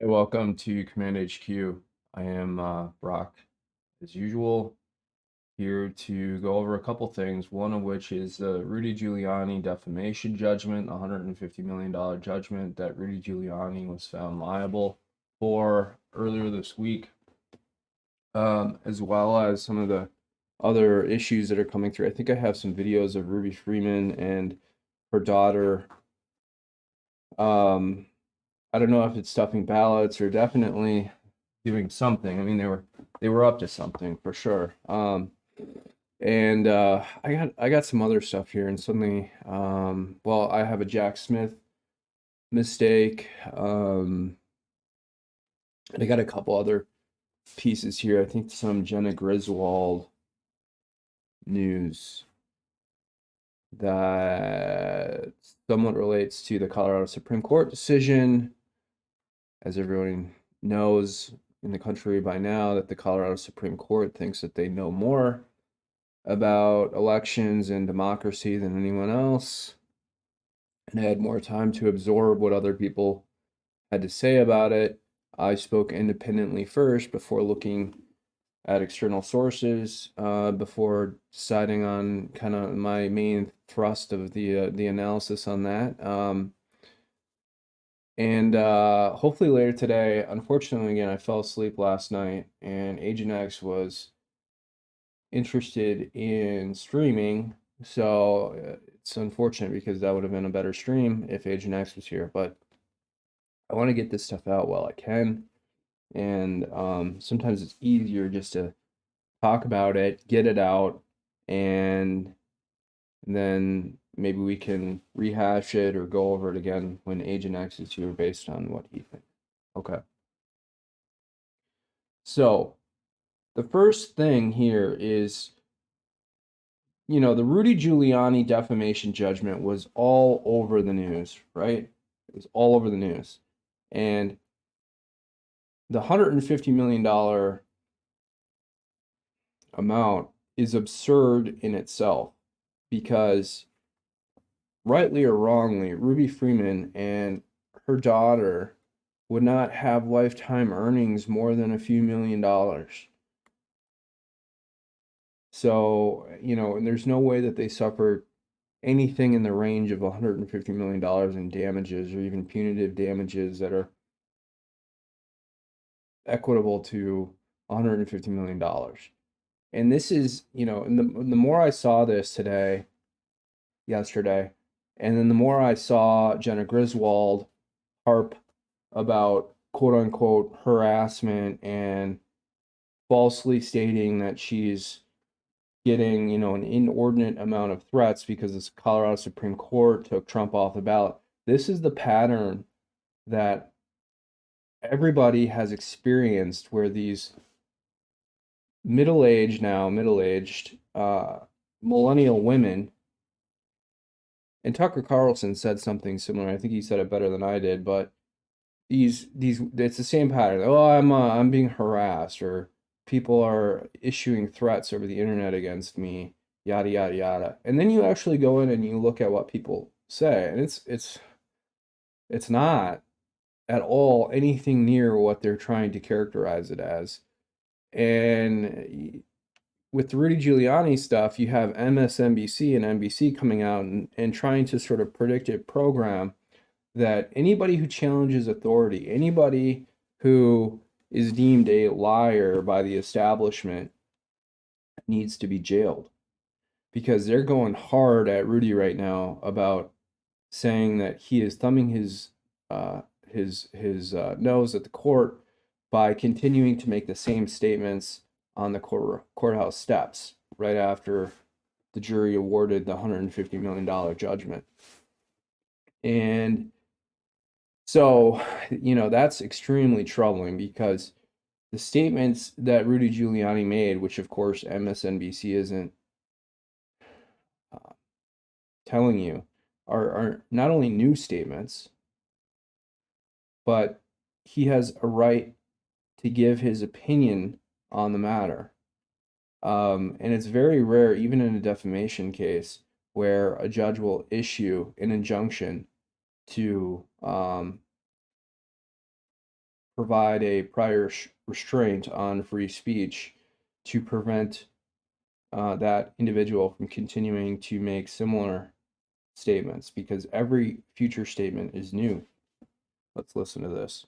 Hey, welcome to Command HQ. I am Brock, as usual, here to go over a couple things, one of which is the Rudy Giuliani defamation judgment, $150 million judgment that Rudy Giuliani was found liable for earlier this week, as well as some of the other issues that are coming through. I think I have some videos of Ruby Freeman and her daughter. I don't know if it's stuffing ballots or definitely doing something. I mean, they were up to something for sure. And I got some other stuff here, and suddenly, well, I have a Jack Smith mistake. And I got a couple other pieces here. I think some Jena Griswold news that somewhat relates to the Colorado Supreme Court decision. As everyone knows in the country by now, that the Colorado Supreme Court thinks that they know more about elections and democracy than anyone else, and had more time to absorb what other people had to say about it. I spoke independently first before looking at external sources, before deciding on kind of my main thrust of the analysis on that. And hopefully later today, unfortunately, again, I fell asleep last night, and Agent X was interested in streaming. So it's unfortunate because that would have been a better stream if Agent X was here. But I want to get this stuff out while I can. And sometimes it's easier just to talk about it, get it out, and then maybe we can rehash it or go over it again when Agent X is here based on what he thinks. Okay. So the first thing here is, you know, the Rudy Giuliani defamation judgment was all over the news, right? It was all over the news. And the $150 million amount is absurd in itself because, rightly or wrongly, Ruby Freeman and her daughter would not have lifetime earnings more than a few $1,000,000. So, you know, and there's no way that they suffered anything in the range of $150 million in damages or even punitive damages that are equitable to $150 million. And this is, you know, and the more I saw this yesterday, and then the more I saw Jena Griswold harp about quote unquote harassment and falsely stating that she's getting, you know, an inordinate amount of threats because this Colorado Supreme Court took Trump off the ballot. This is the pattern that everybody has experienced where these middle-aged millennial women, and Tucker Carlson said something similar. I think he said it better than I did, but these it's the same pattern. Oh, I'm being harassed, or people are issuing threats over the internet against me, yada yada yada. And then you actually go in and you look at what people say, and it's not at all anything near what they're trying to characterize it as. And with the Rudy Giuliani stuff, you have MSNBC and NBC coming out and trying to sort of predict a program that anybody who challenges authority, anybody who is deemed a liar by the establishment, needs to be jailed, because they're going hard at Rudy right now about saying that he is thumbing his nose at the court by continuing to make the same statements on the courthouse steps right after the jury awarded the $150 million judgment. And So, that's extremely troubling because the statements that Rudy Giuliani made, which of course MSNBC isn't uh, telling you, are not only new statements, but he has a right to give his opinion on the matter. And it's very rare, even in a defamation case, where a judge will issue an injunction to provide a prior restraint on free speech to prevent that individual from continuing to make similar statements, because every future statement is new. Let's listen to this.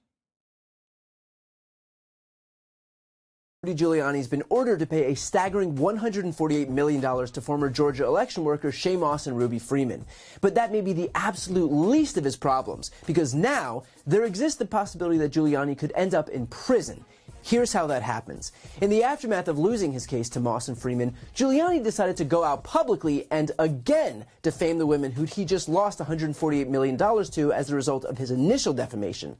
Rudy Giuliani has been ordered to pay a staggering $148 million to former Georgia election workers Shea Moss and Ruby Freeman. But that may be the absolute least of his problems, because now there exists the possibility that Giuliani could end up in prison. Here's how that happens. In the aftermath of losing his case to Moss and Freeman, Giuliani decided to go out publicly and again defame the women who he just lost $148 million to as a result of his initial defamation.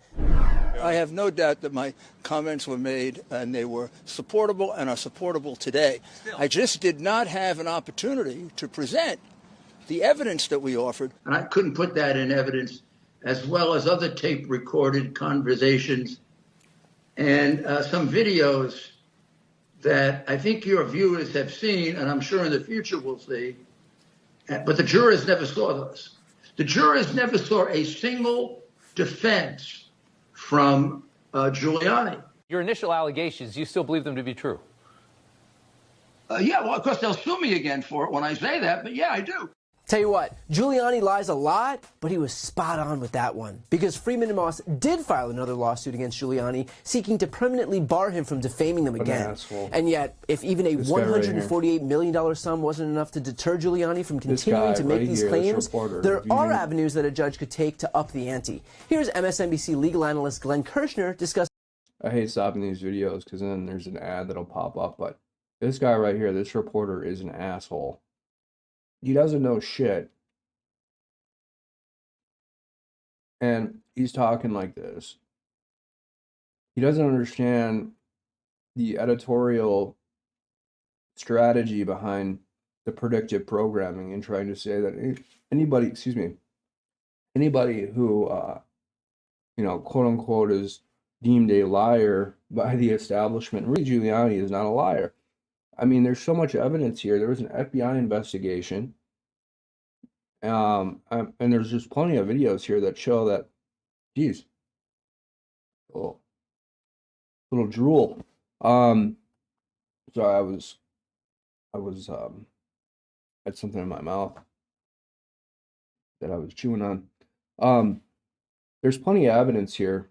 I have no doubt that my comments were made and they were supportable and are supportable today. I just did not have an opportunity to present the evidence that we offered. And I couldn't put that in evidence, as well as other tape recorded conversations and some videos that I think your viewers have seen, and I'm sure in the future will see. But the jurors never saw those. The jurors never saw a single defense from Giuliani. Your initial allegations, you still believe them to be true? Yeah, well, of course, they'll sue me again for it when I say that, but yeah, I do. Tell you what, Giuliani lies a lot, but he was spot on with that one. Because Freeman and Moss did file another lawsuit against Giuliani, seeking to permanently bar him from defaming them again. And yet, if even a $148 million sum wasn't enough to deter Giuliani from continuing to make these claims, there are avenues that a judge could take to up the ante. Here's MSNBC legal analyst Glenn Kirshner discussing. I hate stopping these videos because then there's an ad that'll pop up, but this guy right here, this reporter, is an asshole. He doesn't know shit. And he's talking like this. He doesn't understand the editorial strategy behind the predictive programming and trying to say that anybody who, quote unquote, is deemed a liar by the establishment. Rudy Giuliani is not a liar. I mean, there's so much evidence here. There was an FBI investigation. And there's just plenty of videos here that show that, geez, oh, little drool. Sorry, I had something in my mouth that I was chewing on. There's plenty of evidence here,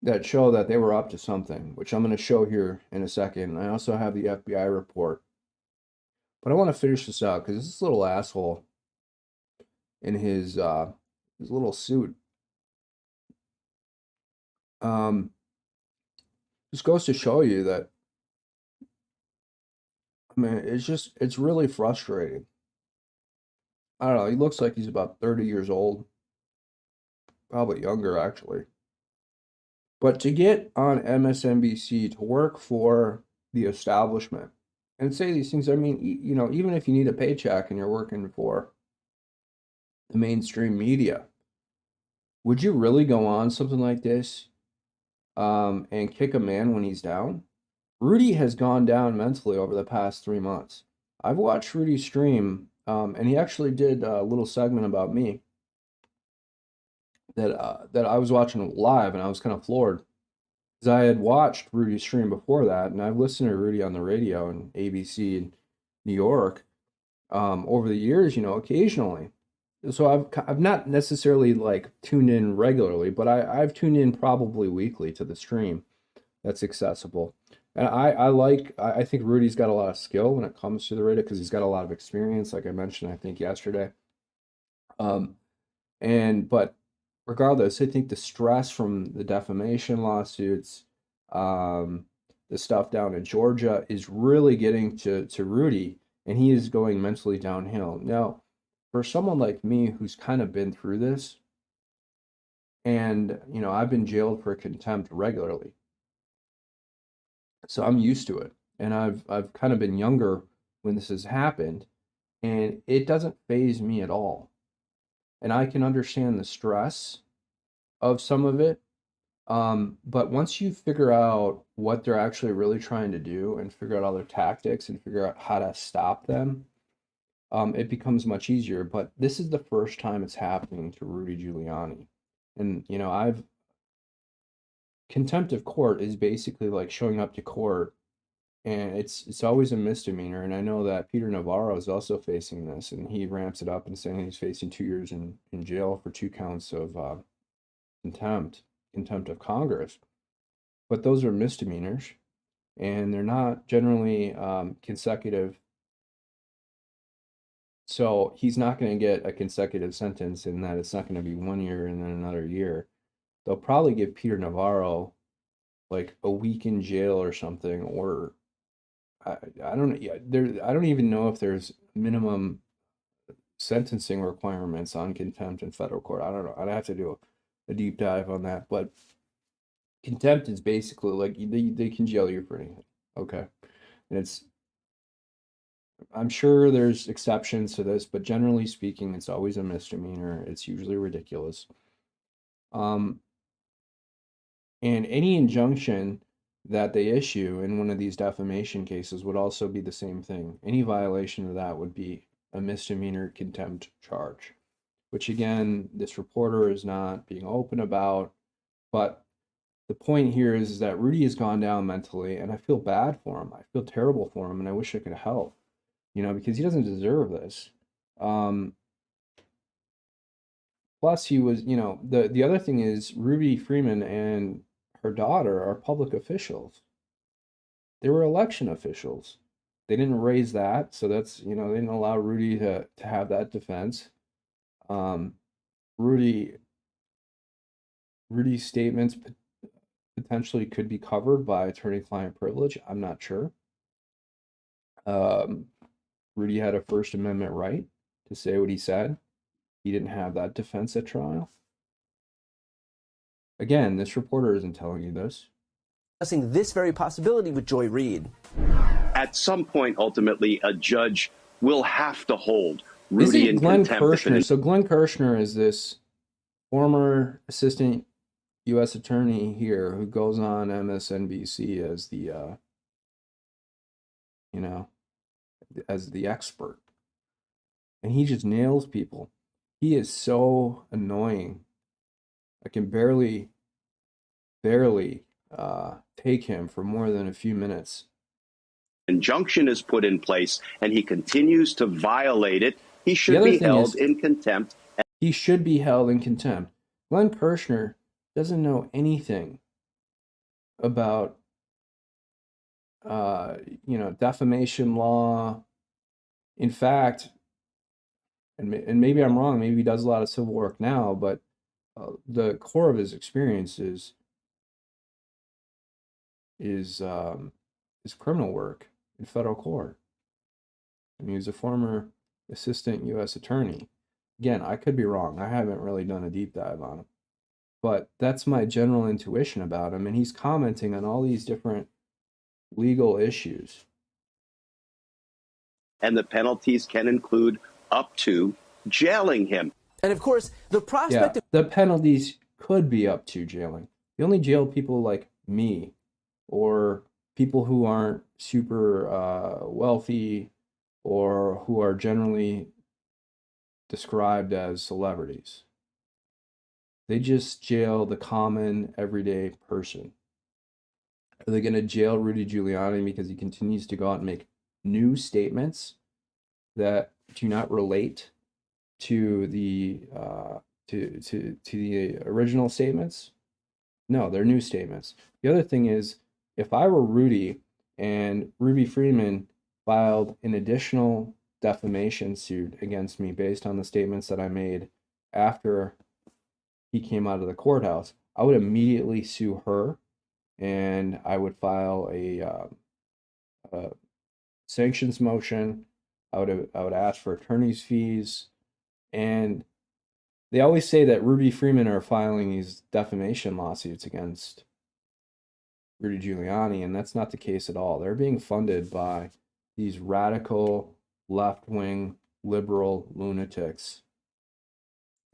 that show that they were up to something, which I'm going to show here in a second. I also have the FBI report. But I want to finish this out because this little asshole in his little suit just goes to show you that, I mean, it's really frustrating. I don't know, he looks like he's about 30 years old. Probably younger, actually. But to get on MSNBC to work for the establishment and say these things, I mean, even if you need a paycheck and you're working for the mainstream media, would you really go on something like this and kick a man when he's down? Rudy has gone down mentally over the past 3 months. I've watched Rudy stream, and he actually did a little segment about me that I was watching live, and I was kind of floored because I had watched Rudy stream before that, and I've listened to Rudy on the radio and ABC in New York over the years, occasionally. So I've not necessarily like tuned in regularly, but I've tuned in probably weekly to the stream that's accessible. And I think Rudy's got a lot of skill when it comes to the radio because he's got a lot of experience, like I mentioned, I think yesterday. But regardless, I think the stress from the defamation lawsuits, the stuff down in Georgia is really getting to Rudy, and he is going mentally downhill. Now, for someone like me who's kind of been through this, And, you know, I've been jailed for contempt regularly. So I'm used to it. And I've kind of been younger when this has happened, and it doesn't faze me at all. And I can understand the stress of some of it. But once you figure out what they're actually really trying to do and figure out all their tactics and figure out how to stop them, it becomes much easier. But this is the first time it's happening to Rudy Giuliani. And, you know, contempt of court is basically like showing up to court, and it's always a misdemeanor. And I know that Peter Navarro is also facing this, and he ramps it up and saying he's facing 2 years in jail for 2 counts of contempt of Congress. But those are misdemeanors, and they're not generally consecutive. So he's not going to get a consecutive sentence in that it's not going to be 1 year and then another year. They'll probably give Peter Navarro like a week in jail or something, or I don't, yeah, I don't even know if there's minimum sentencing requirements on contempt in federal court. I don't know. I'd have to do a deep dive on that. But contempt is basically like they can jail you for anything. Okay. And I'm sure there's exceptions to this, but generally speaking, it's always a misdemeanor. It's usually ridiculous. And any injunction that they issue in one of these defamation cases would also be the same thing. Any violation of that would be a misdemeanor contempt charge, which again, this reporter is not being open about. But the point here is that Rudy has gone down mentally, and I feel bad for him. I feel terrible for him, and I wish I could help, you know, because he doesn't deserve this. Plus, he was, you know, the other thing is Ruby Freeman and her daughter are public officials. They were election officials. They didn't raise that, so that's, you know, they didn't allow Rudy to have that defense. Rudy's statements potentially could be covered by attorney-client privilege. I'm not sure. Rudy had a First Amendment right to say what he said. He didn't have that defense at trial. Again, this reporter isn't telling you this. Discussing this very possibility with Joy Reid. At some point, ultimately, a judge will have to hold Rudy in Glenn contempt. Kirshner? So Glenn Kirshner is this former assistant U.S. attorney here who goes on MSNBC as the, you know, as the expert. And he just nails people. He is so annoying. I can barely take him for more than a few minutes. Injunction is put in place and he continues to violate it. He should be held in contempt. He should be held in contempt. Glenn Kirshner doesn't know anything about, you know, defamation law. In fact, and maybe I'm wrong, maybe he does a lot of civil work now, but the core of his experience is criminal work in federal court. I mean, he was a former assistant U.S. attorney. Again, I could be wrong. I haven't really done a deep dive on him. But that's my general intuition about him. And he's commenting on all these different legal issues. And the penalties can include up to jailing him. And of course, the prospect of the penalties could be up to jailing. You only jail people like me or people who aren't super wealthy or who are generally described as celebrities. They just jail the common, everyday person. Are they going to jail Rudy Giuliani because he continues to go out and make new statements that do not relate to the to the original statements? No, they're new statements. The other thing is, if I were Rudy and Ruby Freeman filed an additional defamation suit against me based on the statements that I made after he came out of the courthouse, I would immediately sue her, and I would file a sanctions motion. I would ask for attorney's fees, and They always say that Rudy Freeman are filing these defamation lawsuits against Rudy Giuliani, and that's not the case at all. They're being funded by these radical, left-wing, liberal lunatics.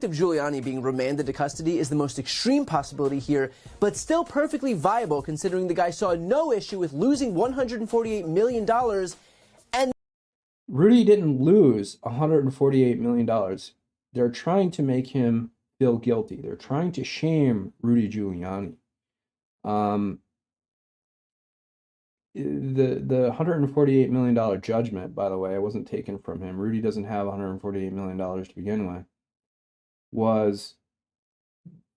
Of Giuliani being remanded to custody is the most extreme possibility here, but still perfectly viable considering the guy saw no issue with losing $148 million. And Rudy didn't lose $148 million. They're trying to make him feel guilty. They're trying to shame Rudy Giuliani. The $148 million judgment, by the way, it wasn't taken from him. Rudy doesn't have $148 million to begin with. Was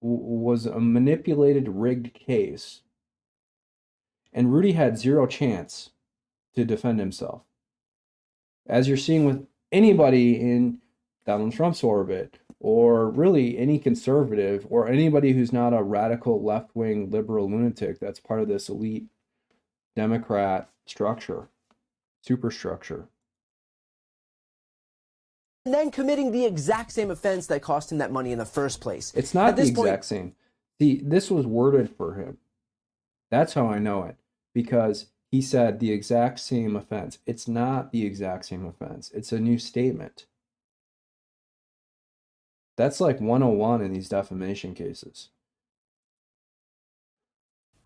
a manipulated, rigged case, and Rudy had zero chance to defend himself. As you're seeing with anybody in Donald Trump's orbit, or really any conservative, or anybody who's not a radical left-wing liberal lunatic that's part of this elite Democrat structure, superstructure. And then committing the exact same offense that cost him that money in the first place. It's not the exact same. See, this was worded for him. That's how I know it. Because he said the exact same offense. It's not the exact same offense. It's a new statement. That's like 101 in these defamation cases.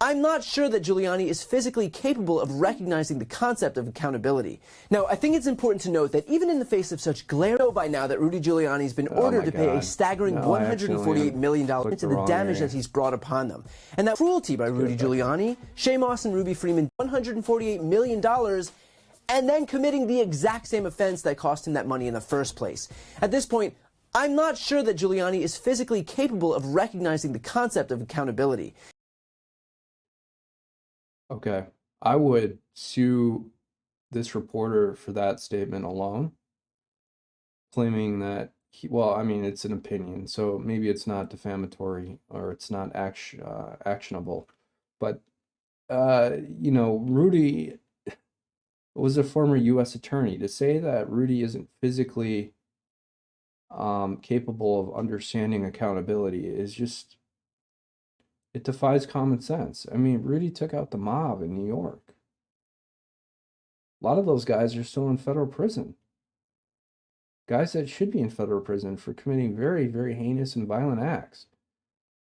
I'm not sure that Giuliani is physically capable of recognizing the concept of accountability. Now, I think it's important to note that even in the face of such glare, know by now that Rudy Giuliani has been ordered to pay a staggering $148 million into the damage that he's brought upon them. And that cruelty by Rudy Giuliani, Shay Moss and Ruby Freeman, $148 million, and then committing the exact same offense that cost him that money in the first place. At this point, I'm not sure that Giuliani is physically capable of recognizing the concept of accountability. Okay, I would sue this reporter for that statement alone, claiming that well, I mean, it's an opinion, so maybe it's not defamatory or it's not actionable, but you know, Rudy was a former U.S. attorney. To say that Rudy isn't physically capable of understanding accountability is just, it defies common sense. I mean, Rudy took out the mob in New York. A lot of those guys are still in federal prison. Guys that should be in federal prison for committing very, very heinous and violent acts.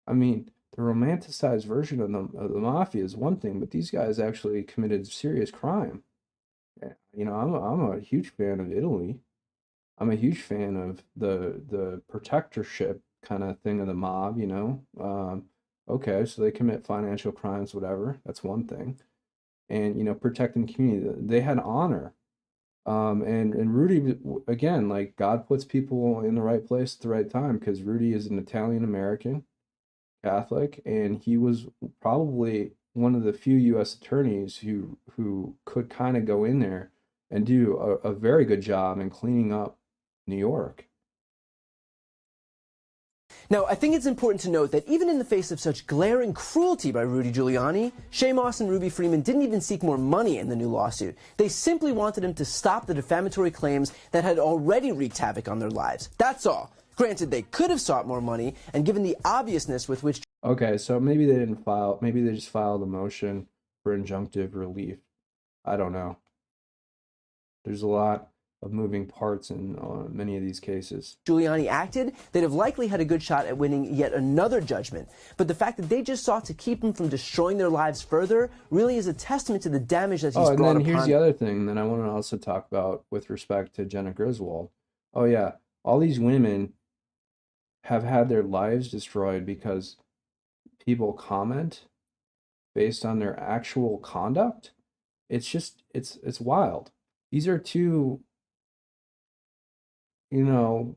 I mean, the romanticized version of the mafia is one thing, but these guys actually committed serious crime. You know, I'm a huge fan of Italy. I'm a huge fan of the protectorship kind of thing of the mob, you know. Okay, so they commit financial crimes, whatever. That's one thing. And, you know, protecting the community. They had honor. And Rudy, again, like, God puts people in the right place at the right time, because Rudy is an Italian-American Catholic, and he was probably one of the few U.S. attorneys who could kind of go in there and do a very good job in cleaning up New York. Now, I think it's important to note that even in the face of such glaring cruelty by Rudy Giuliani, Shay Moss and Ruby Freeman didn't even seek more money in the new lawsuit. They simply wanted him to stop the defamatory claims that had already wreaked havoc on their lives. That's all. Granted, they could have sought more money, and given the obviousness with which... Okay, so maybe they didn't file, maybe they just filed a motion for injunctive relief. I don't know. There's a lot of moving parts in many of these cases. Giuliani acted, they'd have likely had a good shot at winning yet another judgment. But the fact that they just sought to keep him from destroying their lives further really is a testament to the damage that he's brought upon. Oh, and then here's the other thing that I want to also talk about with respect to Jena Griswold. Oh yeah, all these women have had their lives destroyed because people comment based on their actual conduct. It's just, it's wild. These are two, you know,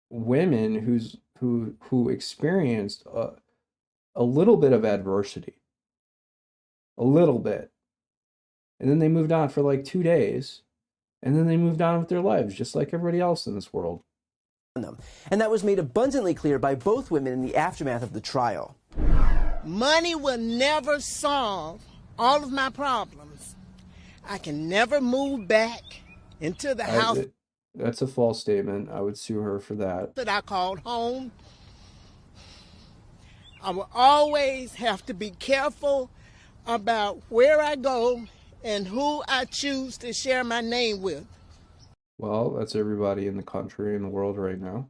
women who experienced a little bit of adversity, a little bit, and then they moved on for like 2 days, and then they moved on with their lives just like everybody else in this world. And that was made abundantly clear by both women in the aftermath of the trial. Money will never solve all of my problems. I can never move back into the house. That's a false statement. I would sue her for that. That I called home. I will always have to be careful about where I go and who I choose to share my name with. Well, that's everybody in the country and the world right now.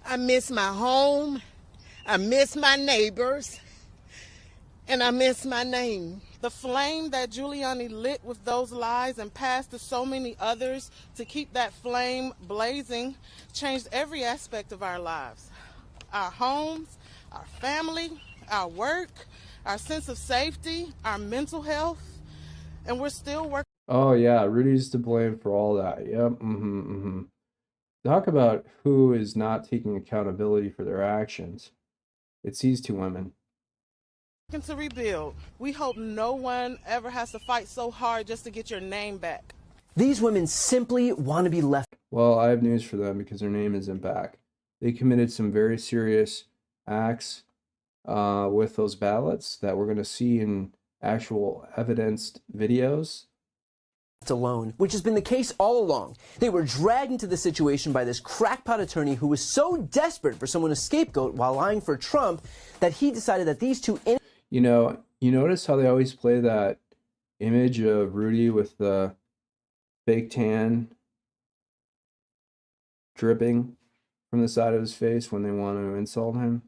I miss my home, I miss my neighbors, and I miss my name. The flame that Giuliani lit with those lies and passed to so many others to keep that flame blazing changed every aspect of our lives. Our homes, our family, our work, our sense of safety, our mental health, and we're still working. Oh yeah, Rudy's to blame for all that. Yep. Talk about who is not taking accountability for their actions. It's these two women. To rebuild. We hope no one ever has to fight so hard just to get your name back. These women simply want to be left. Well, I have news for them because their name isn't back. They committed some very serious acts with those ballots that we're going to see in actual evidenced videos. Alone, which has been the case all along. They were dragged into the situation by this crackpot attorney who was so desperate for someone to scapegoat while lying for Trump that he decided that these two... You know, you notice how they always play that image of Rudy with the fake tan dripping from the side of his face when they want to insult him?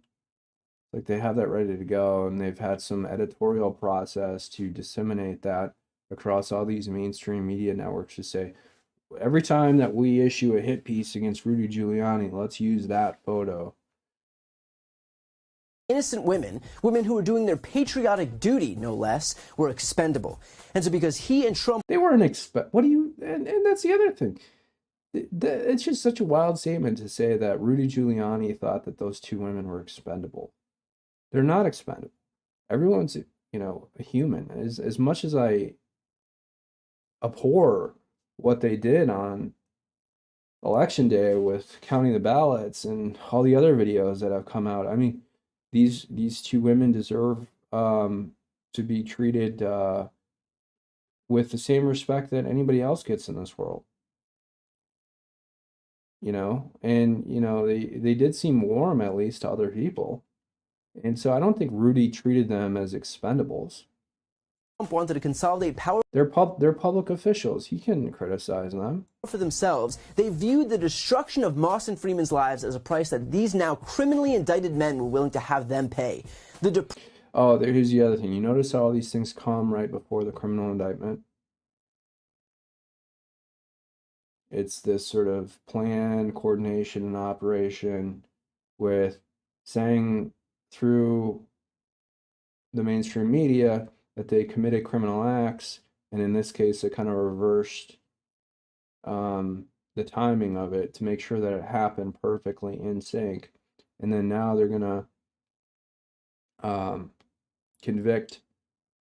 Like they have that ready to go, and they've had some editorial process to disseminate that across all these mainstream media networks to say, every time that we issue a hit piece against Rudy Giuliani, let's use that photo. Innocent women who were doing their patriotic duty, no less, were expendable. And so because he and Trump... They weren't what do you... And that's the other thing. It's just such a wild statement to say that Rudy Giuliani thought that those two women were expendable. They're not expendable. Everyone's, you know, a human. As much as I abhor what they did on election day with counting the ballots and all the other videos that have come out, I mean, these two women deserve to be treated with the same respect that anybody else gets in this world. You know, and you know, they did seem warm, at least to other people. And so I don't think Rudy treated them as expendables. Trump wanted to consolidate power. They're public officials. He couldn't criticize them. For themselves, they viewed the destruction of Moss and Freeman's lives as a price that these now criminally indicted men were willing to have them pay. Here's the other thing. You notice how all these things come right before the criminal indictment? It's this sort of plan, coordination, and operation with saying through the mainstream media that they committed criminal acts, and in this case, it kind of reversed the timing of it to make sure that it happened perfectly in sync. And then now they're going to convict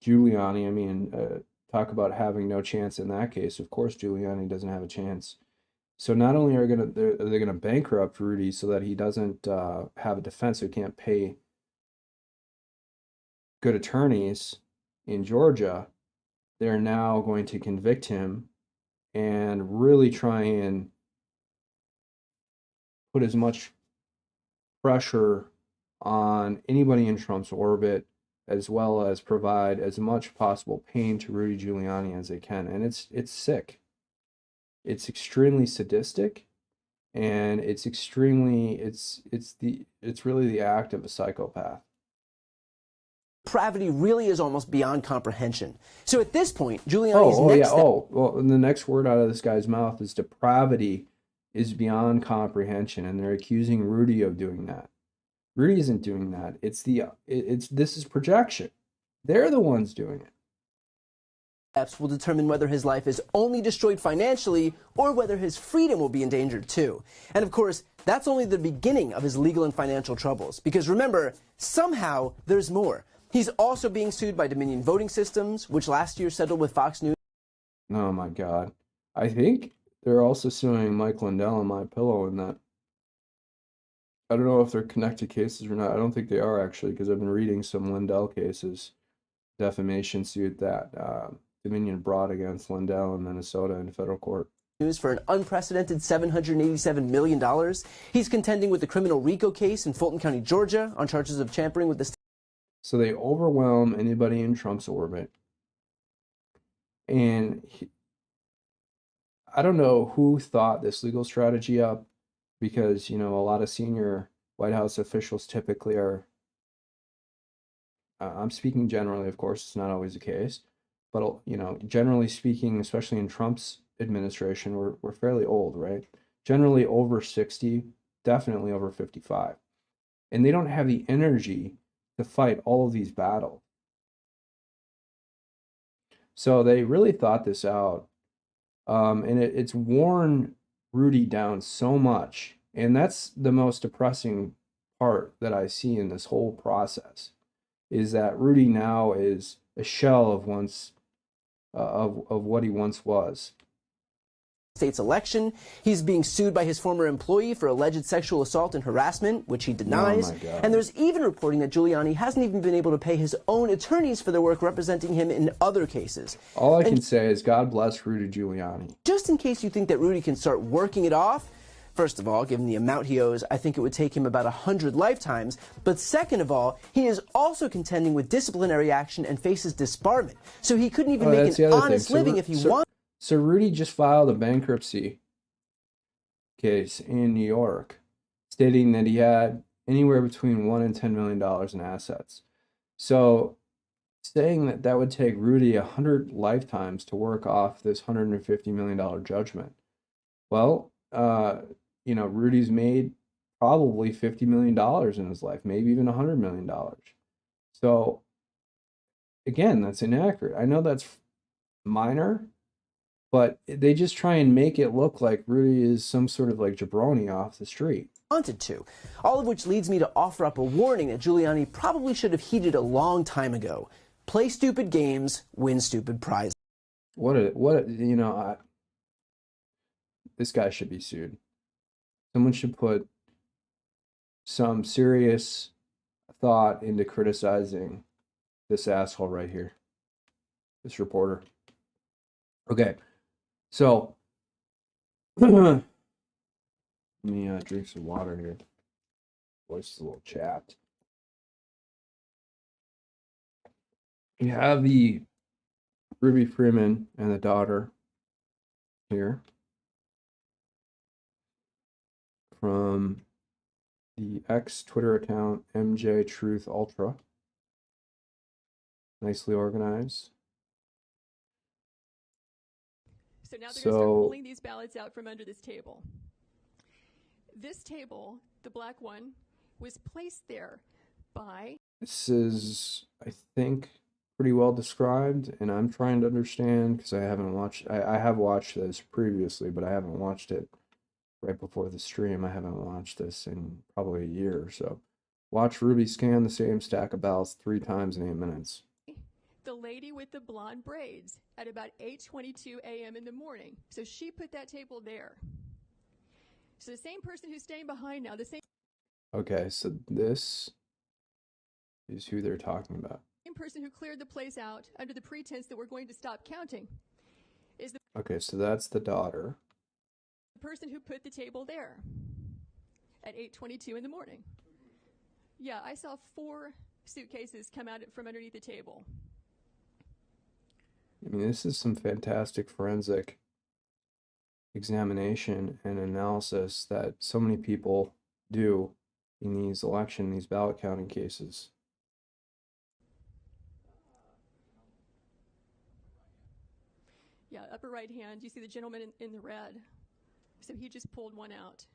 Giuliani. I mean, talk about having no chance in that case. Of course, Giuliani doesn't have a chance. So not only are they going to bankrupt Rudy so that he doesn't have a defense, so he can't pay good attorneys in Georgia, they're now going to convict him and really try and put as much pressure on anybody in Trump's orbit, as well as provide as much possible pain to Rudy Giuliani as they can. And it's sick. It's extremely sadistic, and it's really the act of a psychopath. Depravity really is almost beyond comprehension. So at this point, Giuliani's well, and the next word out of this guy's mouth is depravity is beyond comprehension, and they're accusing Rudy of doing that. Rudy isn't doing that. This is projection. They're the ones doing it. Steps will determine whether his life is only destroyed financially or whether his freedom will be endangered too. And of course, that's only the beginning of his legal and financial troubles. Because remember, somehow there's more. He's also being sued by Dominion Voting Systems, which last year settled with Fox News. Oh my God. I think they're also suing Mike Lindell and MyPillow in that. I don't know if they're connected cases or not. I don't think they are, actually, because I've been reading some Lindell cases, defamation suit that Dominion brought against Lindell in Minnesota in federal court. news for an unprecedented $787 million. He's contending with the criminal RICO case in Fulton County, Georgia, on charges of tampering with the state. So they overwhelm anybody in Trump's orbit. And I don't know who thought this legal strategy up, because, you know, a lot of senior White House officials typically are, I'm speaking generally, of course, it's not always the case, but, you know, generally speaking, especially in Trump's administration, we're fairly old, right? Generally over 60, definitely over 55. And they don't have the energy to fight all of these battles. So they really thought this out. And it's worn Rudy down so much. And that's the most depressing part that I see in this whole process, is that Rudy now is a shell of what he once was. State's election. He's being sued by his former employee for alleged sexual assault and harassment, which he denies. Oh my God. And there's even reporting that Giuliani hasn't even been able to pay his own attorneys for their work representing him in other cases. All I can say is God bless Rudy Giuliani. Just in case you think that Rudy can start working it off, first of all, given the amount he owes, I think it would take him about 100 lifetimes. But second of all, he is also contending with disciplinary action and faces disbarment. So he couldn't even make an honest living if he wanted. So Rudy just filed a bankruptcy case in New York, stating that he had anywhere between $1 and $10 million in assets. So saying that that would take Rudy 100 lifetimes to work off this $150 million judgment. Well, you know, Rudy's made probably $50 million in his life, maybe even $100 million. So again, that's inaccurate. I know that's minor, but they just try and make it look like Rudy is some sort of like jabroni off the street. Wanted to. All of which leads me to offer up a warning that Giuliani probably should have heeded a long time ago. Play stupid games, win stupid prizes. You know, this guy should be sued. Someone should put some serious thought into criticizing this asshole right here, this reporter. Okay. So, let me drink some water here. Voice is a little chapped. You have the Ruby Freeman and the daughter here from the ex-Twitter account MJ Truth Ultra. Nicely organized. So now they're going to start pulling these ballots out from under this table. This table, the black one, was placed there by... This is, I think, pretty well described, and I'm trying to understand, because I haven't watched... I have watched this previously, but I haven't watched it right before the stream. I haven't watched this in probably a year or so. Watch Ruby scan the same stack of ballots 3 times in 8 minutes. The lady with the blonde braids at about 8:22 a.m. in the morning. So she put that table there. So the same person who's staying behind now, the same... Okay, so this is who they're talking about. Same person who cleared the place out under the pretense that we're going to stop counting is the... Okay, so that's the daughter. The person who put the table there at 8:22 in the morning. Yeah, I saw 4 suitcases come out from underneath the table. I mean, this is some fantastic forensic examination and analysis that so many people do in these ballot counting cases. Yeah, upper right hand, you see the gentleman in the red. So he just pulled one out.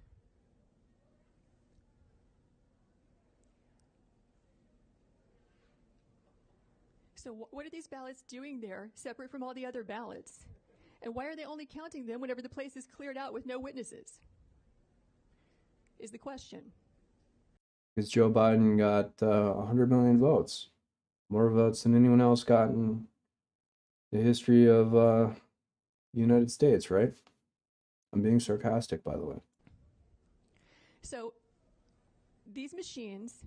So what are these ballots doing there, separate from all the other ballots? And why are they only counting them whenever the place is cleared out with no witnesses? Is the question. Because Joe Biden got 100 million votes. More votes than anyone else got in the history of the United States, right? I'm being sarcastic, by the way. So these machines...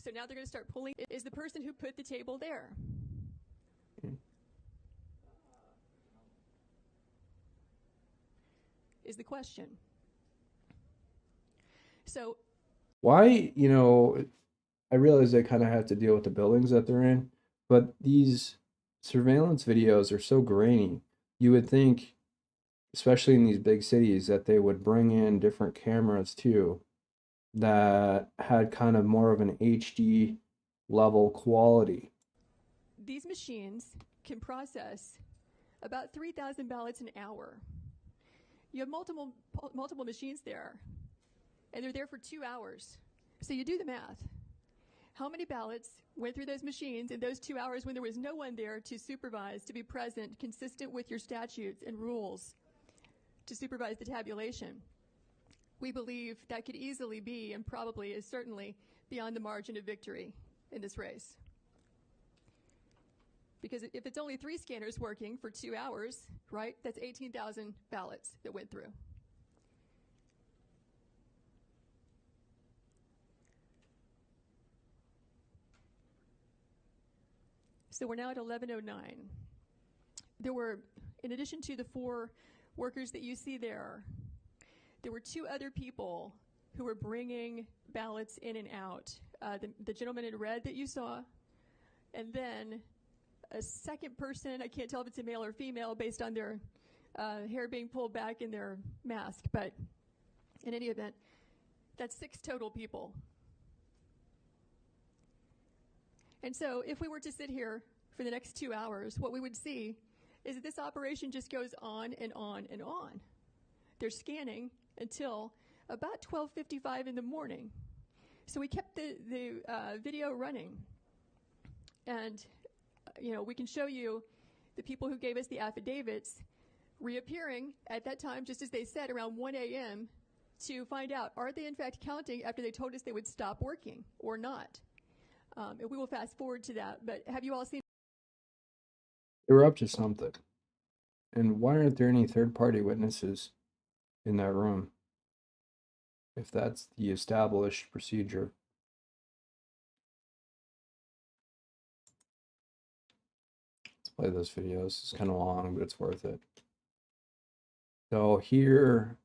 So now they're going to start pulling. Is the person who put the table there? is the question. So why, I realize they kind of have to deal with the buildings that they're in, but these surveillance videos are so grainy. You would think, especially in these big cities, that they would bring in different cameras too that had kind of more of an HD level quality. these machines can process about 3,000 ballots an hour. You have multiple machines there, and they're there for 2 hours. So you do the math. How many ballots went through those machines in those 2 hours when there was no one there to supervise, to be present, consistent with your statutes and rules, to supervise the tabulation? We believe that could easily be, and probably is certainly, beyond the margin of victory in this race. Because if it's only 3 scanners working for 2 hours, right, that's 18,000 ballots that went through. So we're now at 11:09. There were, in addition to the 4 workers that you see there were 2 other people who were bringing ballots in and out. The gentleman in red that you saw, and then a second person, I can't tell if it's a male or female based on their hair being pulled back in their mask, but in any event, that's 6 total people. And so if we were to sit here for the next 2 hours, what we would see is that this operation just goes on and on and on. They're scanning until about 12:55 in the morning. So we kept the video running. And, we can show you the people who gave us the affidavits reappearing at that time, just as they said, around 1 a.m. to find out, are they in fact counting after they told us they would stop working or not? And we will fast forward to that. But have you all seen? They were up to something. And why aren't there any third-party witnesses in that room, if that's the established procedure? Let's play those videos. It's kind of long, but it's worth it. So here,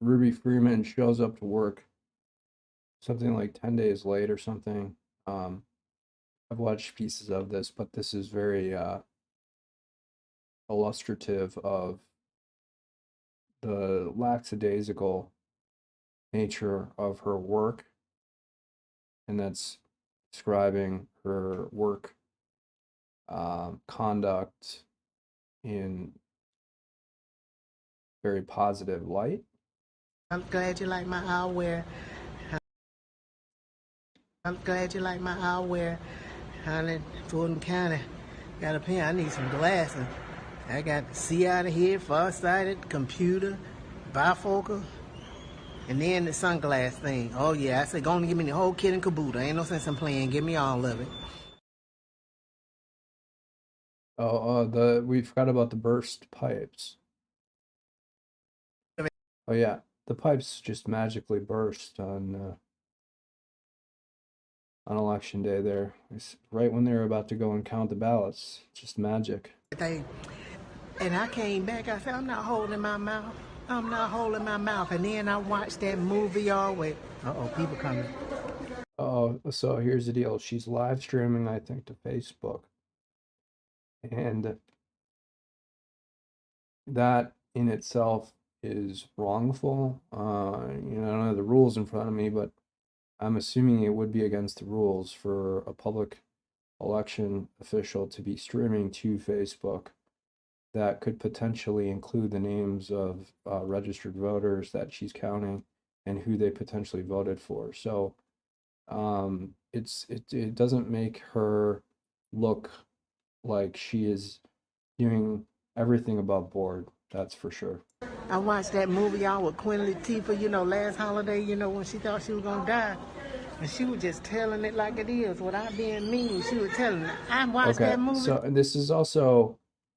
Ruby Freeman shows up to work something like 10 days late or something. I've watched pieces of this, but this is very illustrative of the lackadaisical nature of her work, and that's describing her work conduct in very positive light. I'm glad you like my eyewear. I'm glad you like my eyewear. Honey, Fulton County got a pen. I need some glasses. I got see out of here, farsighted, computer, bifocal, and then the sunglass thing. Oh yeah, I said, go on and give me the whole kit and caboodle. Ain't no sense in playing. Give me all of it. We forgot about the burst pipes. Oh yeah, the pipes just magically burst on election day there. It's right when they were about to go and count the ballots. Just magic. And I came back, I said, I'm not holding my mouth. I'm not holding my mouth. And then I watched that movie all the way. Uh-oh, people coming. Oh, so here's the deal. She's live streaming, I think, to Facebook. And that in itself is wrongful. I don't have the rules in front of me, but I'm assuming it would be against the rules for a public election official to be streaming to Facebook that could potentially include the names of registered voters that she's counting and who they potentially voted for. So it doesn't make her look like she is doing everything above board. That's for sure. I watched that movie all with Queen Latifah, last holiday, when she thought she was going to die. And she was just telling it like it is without being mean. She was telling it. I watched that movie. So this is also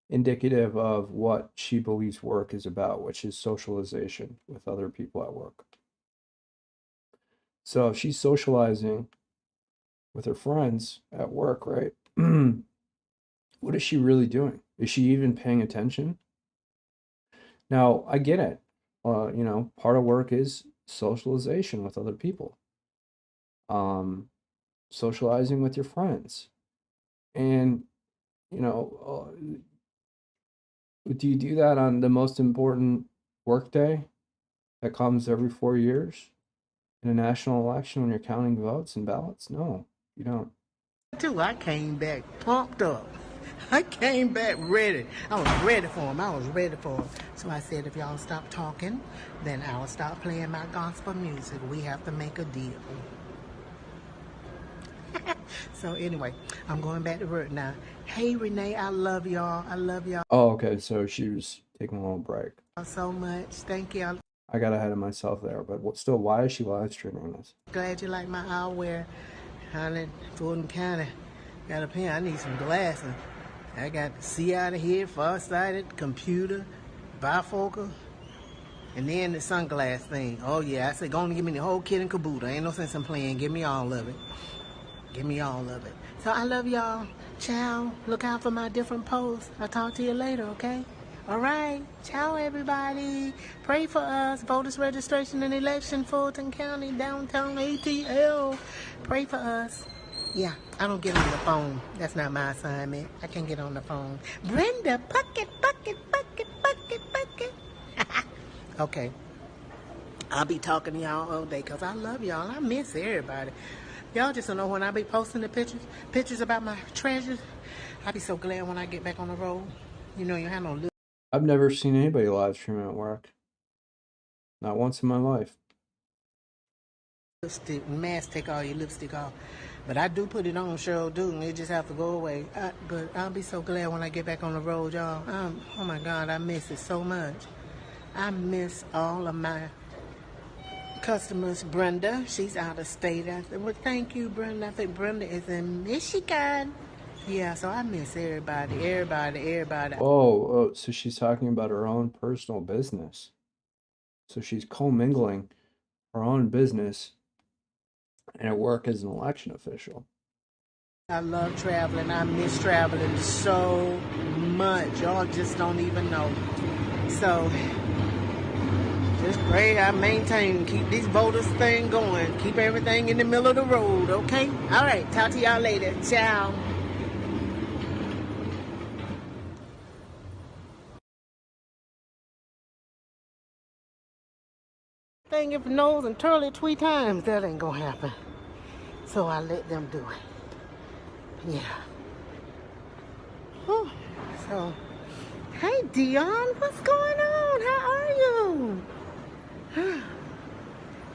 indicative of what she believes work is about, which is socialization with other people at work. So if she's socializing with her friends at work, right? What is she really doing? Is she even paying attention? Now, I get it. Part of work is socialization with other people, socializing with your friends. And, do you do that on the most important work day that comes every 4 years in a national election when you're counting votes and ballots? No, you don't. I came back pumped up. I came back ready. I was ready for him. So I said, if y'all stop talking, then I'll stop playing my gospel music. We have to make a deal. So anyway, I'm going back to work now. Hey, Renee, I love y'all. Oh, okay. So she was taking a little break. So much. Thank you. I got ahead of myself there, but still, why is she live streaming this? Glad you like my eyewear. Honey, Fulton County. Got a pen. I need some glasses. I got see out of here, far-sighted, computer, bifocal, and then the sunglass thing. Oh, yeah. I said, go on and give me the whole kit and caboodle. Ain't no sense in playing. Give me all of it. So I love y'all. Ciao. Look out for my different posts. I'll talk to you later, okay? All right. Ciao, everybody. Pray for us. Voters registration and election, Fulton County, downtown ATL. Pray for us. Yeah, I don't get on the phone. That's not my assignment. I can't get on the phone. Brenda, bucket. Okay. I'll be talking to y'all all day because I love y'all. I miss everybody. Y'all just don't know when I be posting the pictures about my treasures. I be so glad when I get back on the road. You have no I've never seen anybody live stream at work. Not once in my life. lipstick, mask take all your lipstick off. But I do put it on, sure do, and it just have to go away. But I'll be so glad when I get back on the road, y'all. Oh my God, I miss it so much. I miss all of my customers. Brenda, she's out of state. I said, well, thank you, Brenda. I think Brenda is in Michigan. Yeah, so I miss everybody. Oh, so she's talking about her own personal business. So she's commingling her own business and her work as an election official. I love traveling. I miss traveling so much. Y'all just don't even know. So just pray I maintain, keep this voters thing going, keep everything in the middle of the road, okay? All right, talk to y'all later. Ciao. Thing if nose and twirl it 3 times, that ain't gonna happen. So I let them do it. Yeah. Whew. So, hey Dion, what's going on? How are you?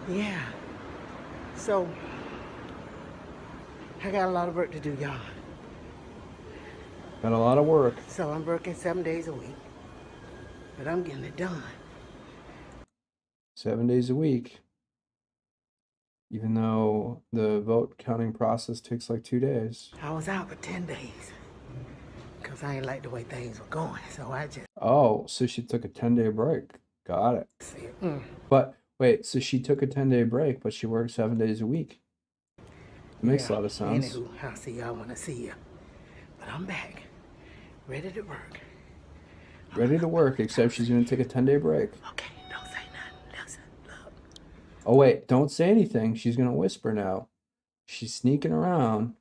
Yeah. So, I got a lot of work to do, y'all. Got a lot of work. So I'm working 7 days a week. But I'm getting it done. 7 days a week. Even though the vote counting process takes like 2 days. I was out for 10 days. Because I ain't like the way things were going. So I just... Oh, so she took a 10-day break. Got it. But wait, so she took a 10-day break, but she worked 7 days a week. It makes a lot of sense. Anywho, I'll see y'all when I see you. But I'm back. Ready to work. Ready to work, except she's going to take a 10-day break. Okay, don't say nothing. Listen, look. Oh, wait, don't say anything. She's going to whisper now. She's sneaking around.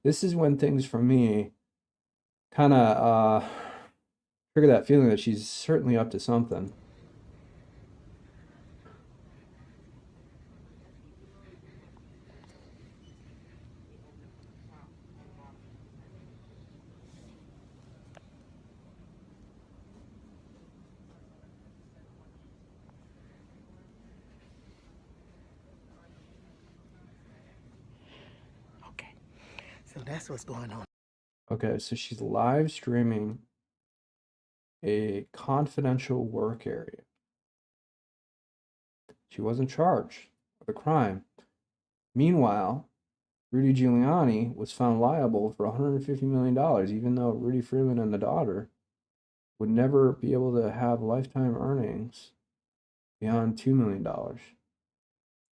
This is when things for me kind of trigger that feeling that she's certainly up to something. Okay, so that's what's going on. Okay, so she's live streaming a confidential work area. She wasn't charged with a crime. Meanwhile, Rudy Giuliani was found liable for $150 million, even though Rudy Freeman and the daughter would never be able to have lifetime earnings beyond $2 million. On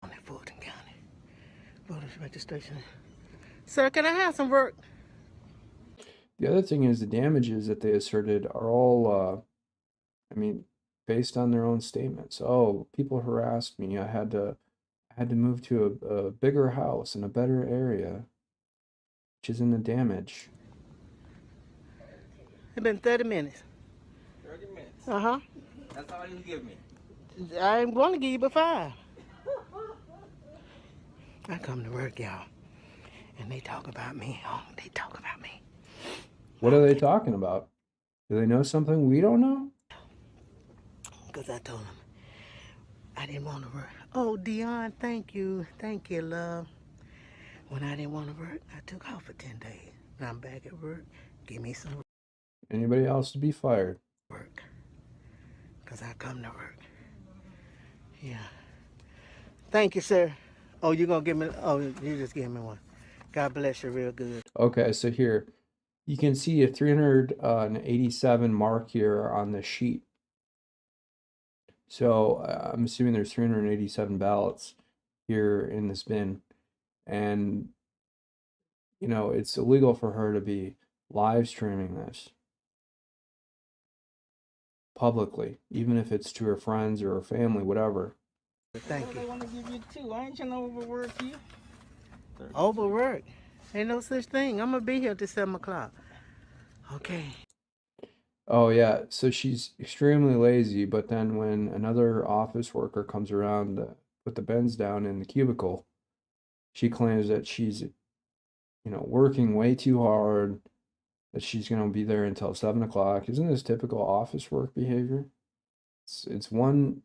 that Fulton County voters registration. Sir, can I have some work? The other thing is the damages that they asserted are all, I mean, based on their own statements. Oh, people harassed me. I had to move to a bigger house in a better area, which is in the damage. It's been 30 minutes. 30 minutes. Uh-huh. That's all you give me. I'm going to give you but 5. I come to work, y'all, and they talk about me. Oh, they talk about me. What are they talking about? Do they know something we don't know? Because I told them I didn't want to work. Oh, Dion, thank you. Thank you, love. When I didn't want to work, I took off for 10 days. Now I'm back at work. Give me some Anybody else to be fired? work. Because I come to work. Yeah. Thank you, sir. Oh, you going to give me... Oh, you just gave me one. God bless you real good. Okay, so here, you can see a 387 mark here on the sheet. So I'm assuming there's 387 ballots here in this bin. And, you know, it's illegal for her to be live streaming this publicly, even if it's to her friends or her family, whatever. Thank you. They want to give you 2. I ain't trying to overwork you. Overwork? Ain't no such thing. I'm going to be here till 7 o'clock. Okay. Oh, yeah. So she's extremely lazy, but then when another office worker comes around to put the bins down in the cubicle, she claims that she's, working way too hard, that she's going to be there until 7 o'clock. Isn't this typical office work behavior? It's one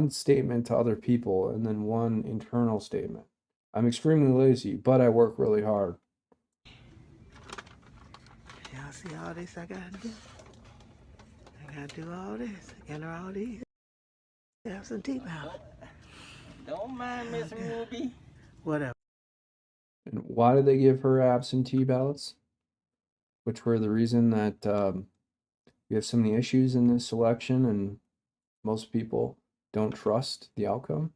statement to other people and then one internal statement. I'm extremely lazy, but I work really hard. Y'all see all this I gotta do? I gotta do all this. Enter all these. Absentee ballot. Don't mind Miss Ruby. Whatever. And why did they give her absentee ballots? Which were the reason that we have so many issues in this election and most people don't trust the outcome.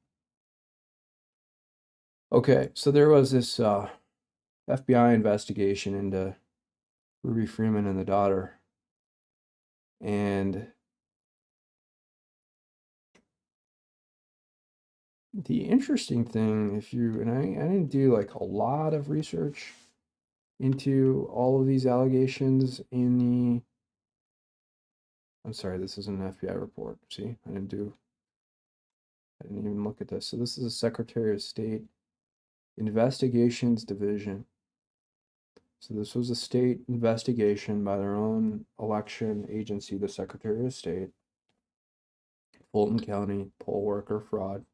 Okay, so there was this FBI investigation into Ruby Freeman and the daughter. And the interesting thing, and I didn't do like a lot of research into all of these allegations I'm sorry, this is an FBI report. See, I didn't even look at this. So this is the Secretary of State Investigations Division. So this was a state investigation by their own election agency, the Secretary of State, Fulton County poll worker fraud.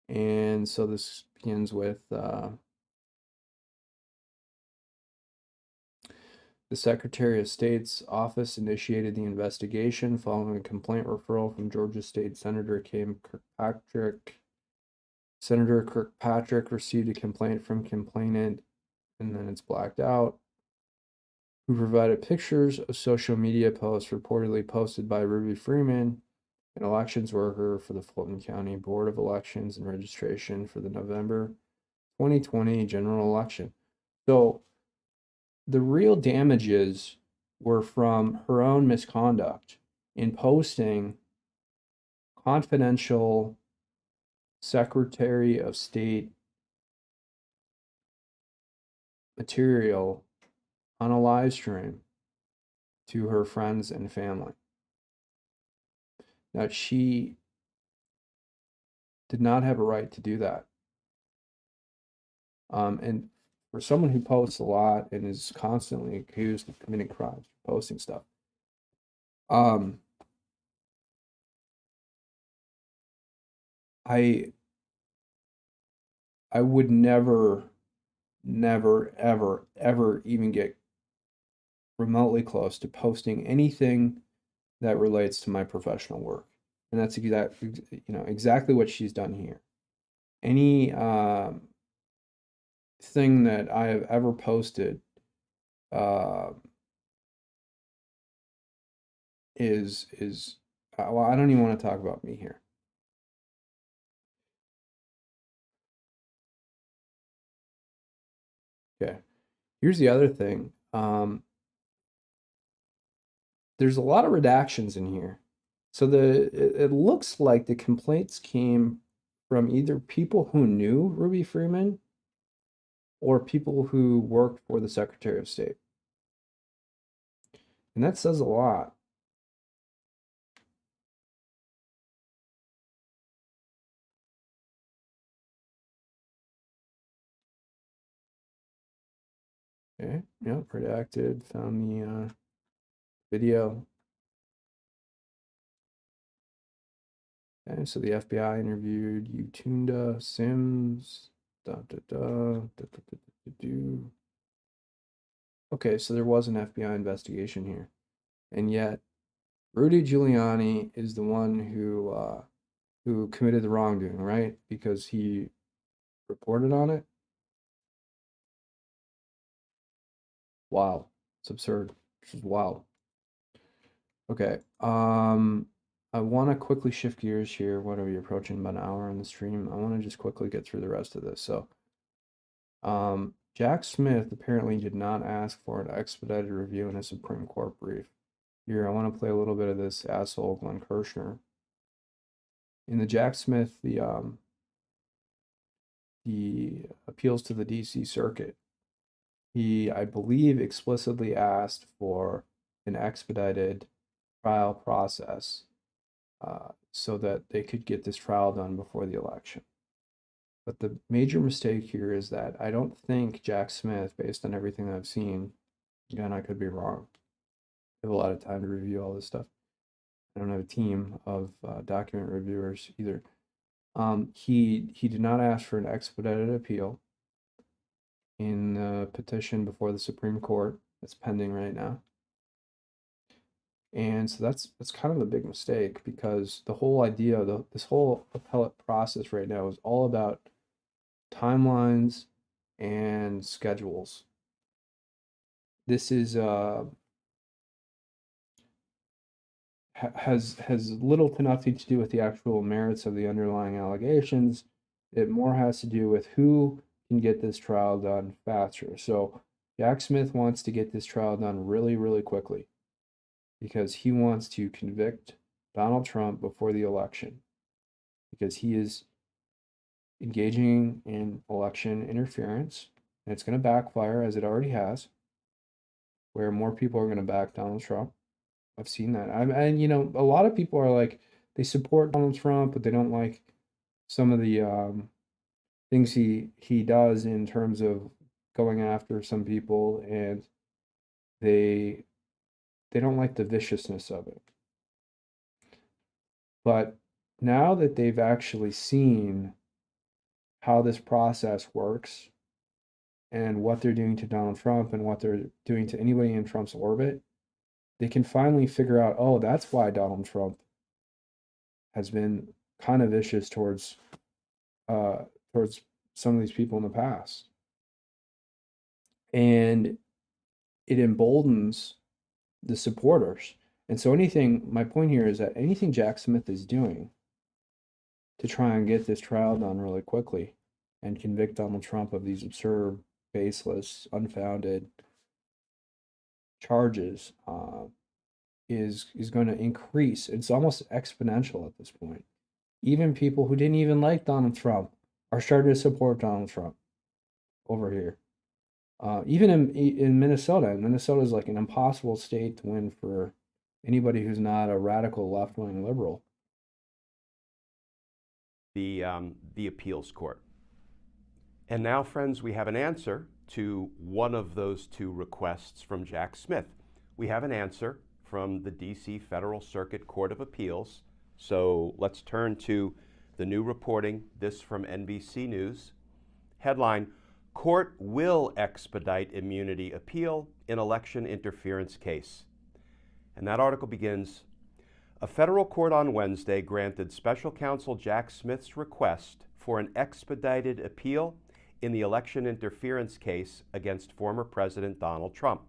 And so this begins with the Secretary of State's office initiated the investigation following a complaint referral from Georgia State Senator Kirkpatrick. Senator Kirkpatrick received a complaint from complainant, and then it's blacked out, who provided pictures of social media posts reportedly posted by Ruby Freeman, an elections worker for the Fulton County Board of Elections and Registration for the November 2020 general election. So the real damages were from her own misconduct in posting confidential Secretary of State material on a live stream to her friends and family. Now, she did not have a right to do that. And for someone who posts a lot and is constantly accused of committing crimes for posting stuff, I would never, ever even get remotely close to posting anything that relates to my professional work. And that's exactly what she's done here. Any thing that I have ever posted is well, I don't even want to talk about me here. Here's the other thing. There's a lot of redactions in here. So it looks like the complaints came from either people who knew Ruby Freeman or people who worked for the Secretary of State. And that says a lot. Okay, yep, redacted, found the video. Okay, so the FBI interviewed Utunda Sims. Okay, so there was an FBI investigation here. And yet, Rudy Giuliani is the one who committed the wrongdoing, right? Because he reported on it. Wow, it's absurd. This is wild. Okay, I want to quickly shift gears here. What are we approaching? About an hour on the stream. I want to just quickly get through the rest of this. So, Jack Smith apparently did not ask for an expedited review in a Supreme Court brief. Here, I want to play a little bit of this asshole Glenn Kirshner. In the Jack Smith, the appeals to the DC Circuit, he, I believe, explicitly asked for an expedited trial process so that they could get this trial done before the election. But the major mistake here is that I don't think Jack Smith, based on everything I've seen, again, I could be wrong. I have a lot of time to review all this stuff. I don't have a team of document reviewers either. He did not ask for an expedited appeal in the petition before the Supreme Court that's pending right now. And so that's kind of the big mistake, because the whole idea of this whole appellate process right now is all about timelines and schedules. This is has little to nothing to do with the actual merits of the underlying allegations. It more has to do with who can get this trial done faster. So Jack Smith wants to get this trial done really, really quickly because he wants to convict Donald Trump before the election, because he is engaging in election interference, and it's going to backfire, as it already has, where more people are going to back Donald Trump. I've seen that. And you know, a lot of people are like, they support Donald Trump, but they don't like some of the things he does in terms of going after some people, and they don't like the viciousness of it. But now that they've actually seen how this process works and what they're doing to Donald Trump and what they're doing to anybody in Trump's orbit, they can finally figure out, oh, that's why Donald Trump has been kind of vicious towards some of these people in the past. And it emboldens the supporters. And so my point here is that anything Jack Smith is doing to try and get this trial done really quickly and convict Donald Trump of these absurd, baseless, unfounded charges is going to increase. It's almost exponential at this point. Even people who didn't even like Donald Trump are starting to support Donald Trump over here. Even in Minnesota. Minnesota is like an impossible state to win for anybody who's not a radical left-wing liberal. The appeals court. And now, friends, we have an answer to one of those two requests from Jack Smith. We have an answer from the D.C. Federal Circuit Court of Appeals. So let's turn to the new reporting, this from NBC News. Headline, Court will expedite immunity appeal in election interference case. And that article begins, a federal court on Wednesday granted special counsel Jack Smith's request for an expedited appeal in the election interference case against former President Donald Trump.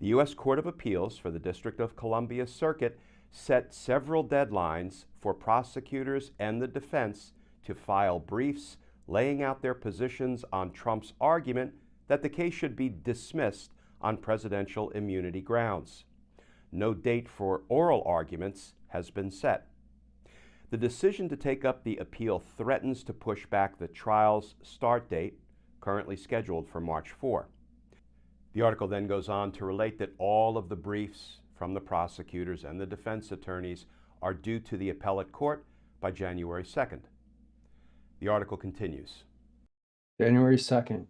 The U.S. Court of Appeals for the District of Columbia Circuit set several deadlines for prosecutors and the defense to file briefs laying out their positions on Trump's argument that the case should be dismissed on presidential immunity grounds. No date for oral arguments has been set. The decision to take up the appeal threatens to push back the trial's start date, currently scheduled for March 4. The article then goes on to relate that all of the briefs from the prosecutors and the defense attorneys are due to the appellate court by January 2nd. The article continues. January 2nd.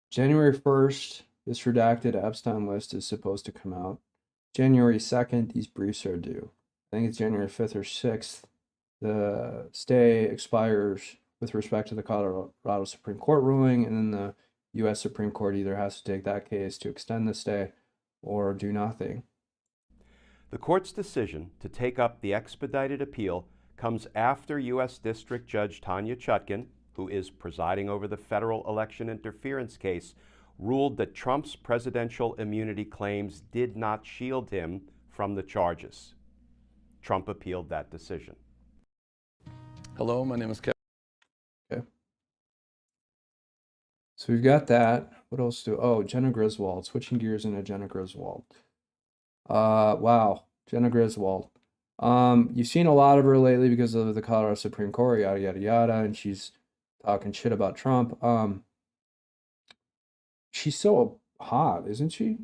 January 1st, this redacted Epstein list is supposed to come out. January 2nd, these briefs are due. I think it's January 5th or 6th. The stay expires with respect to the Colorado Supreme Court ruling, and then the U.S. Supreme Court either has to take that case to extend the stay or do nothing. The court's decision to take up the expedited appeal comes after U.S. District Judge Tanya Chutkan, who is presiding over the federal election interference case, ruled that Trump's presidential immunity claims did not shield him from the charges. Trump appealed that decision. Hello, my name is Kevin. Okay. So we've got that. What else do? Oh, Jena Griswold. Switching gears into Jena Griswold. Wow, Jena Griswold. You've seen a lot of her lately because of the Colorado Supreme Court, yada yada yada, and she's talking shit about Trump. She's so hot, isn't she?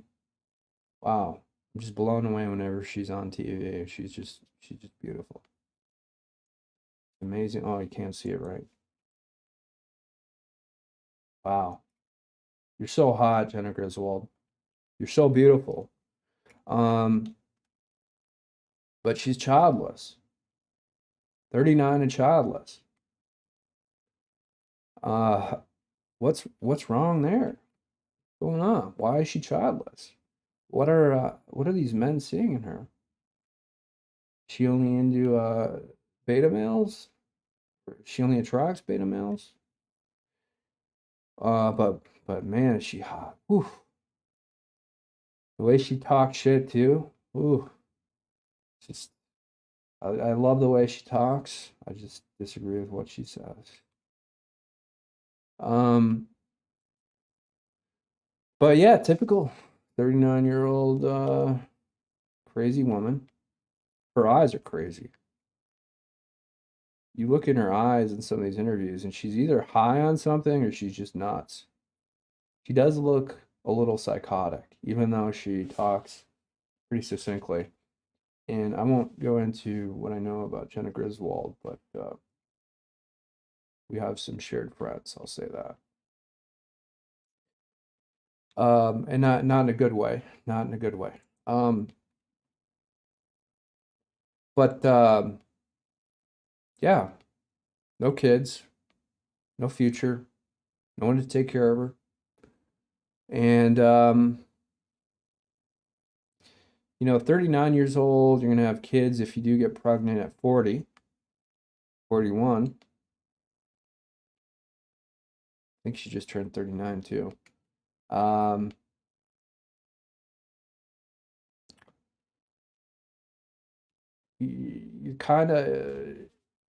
Wow, I'm just blown away whenever she's on TV. She's just beautiful. Amazing. Oh, you can't see it right. Wow. You're so hot, Jena Griswold. You're so beautiful. But she's childless. 39 and childless. What's wrong there? What's going on? Why is she childless? What are these men seeing in her? She only into beta males? She only attracts beta males? But man, is she hot. Ooh. The way she talks shit too. Ooh. Just I love the way she talks. I just disagree with what she says. But yeah, typical 39-year-old crazy woman. Her eyes are crazy. You look in her eyes in some of these interviews, and she's either high on something or she's just nuts. She does look a little psychotic, even though she talks pretty succinctly. And I won't go into what I know about Jena Griswold, but we have some shared friends, I'll say that. And not in a good way. Not in a good way. But yeah, no kids, no future, no one to take care of her. And 39 years old, you're going to have kids if you do get pregnant at 40, 41. I think she just turned 39 too. You kind of,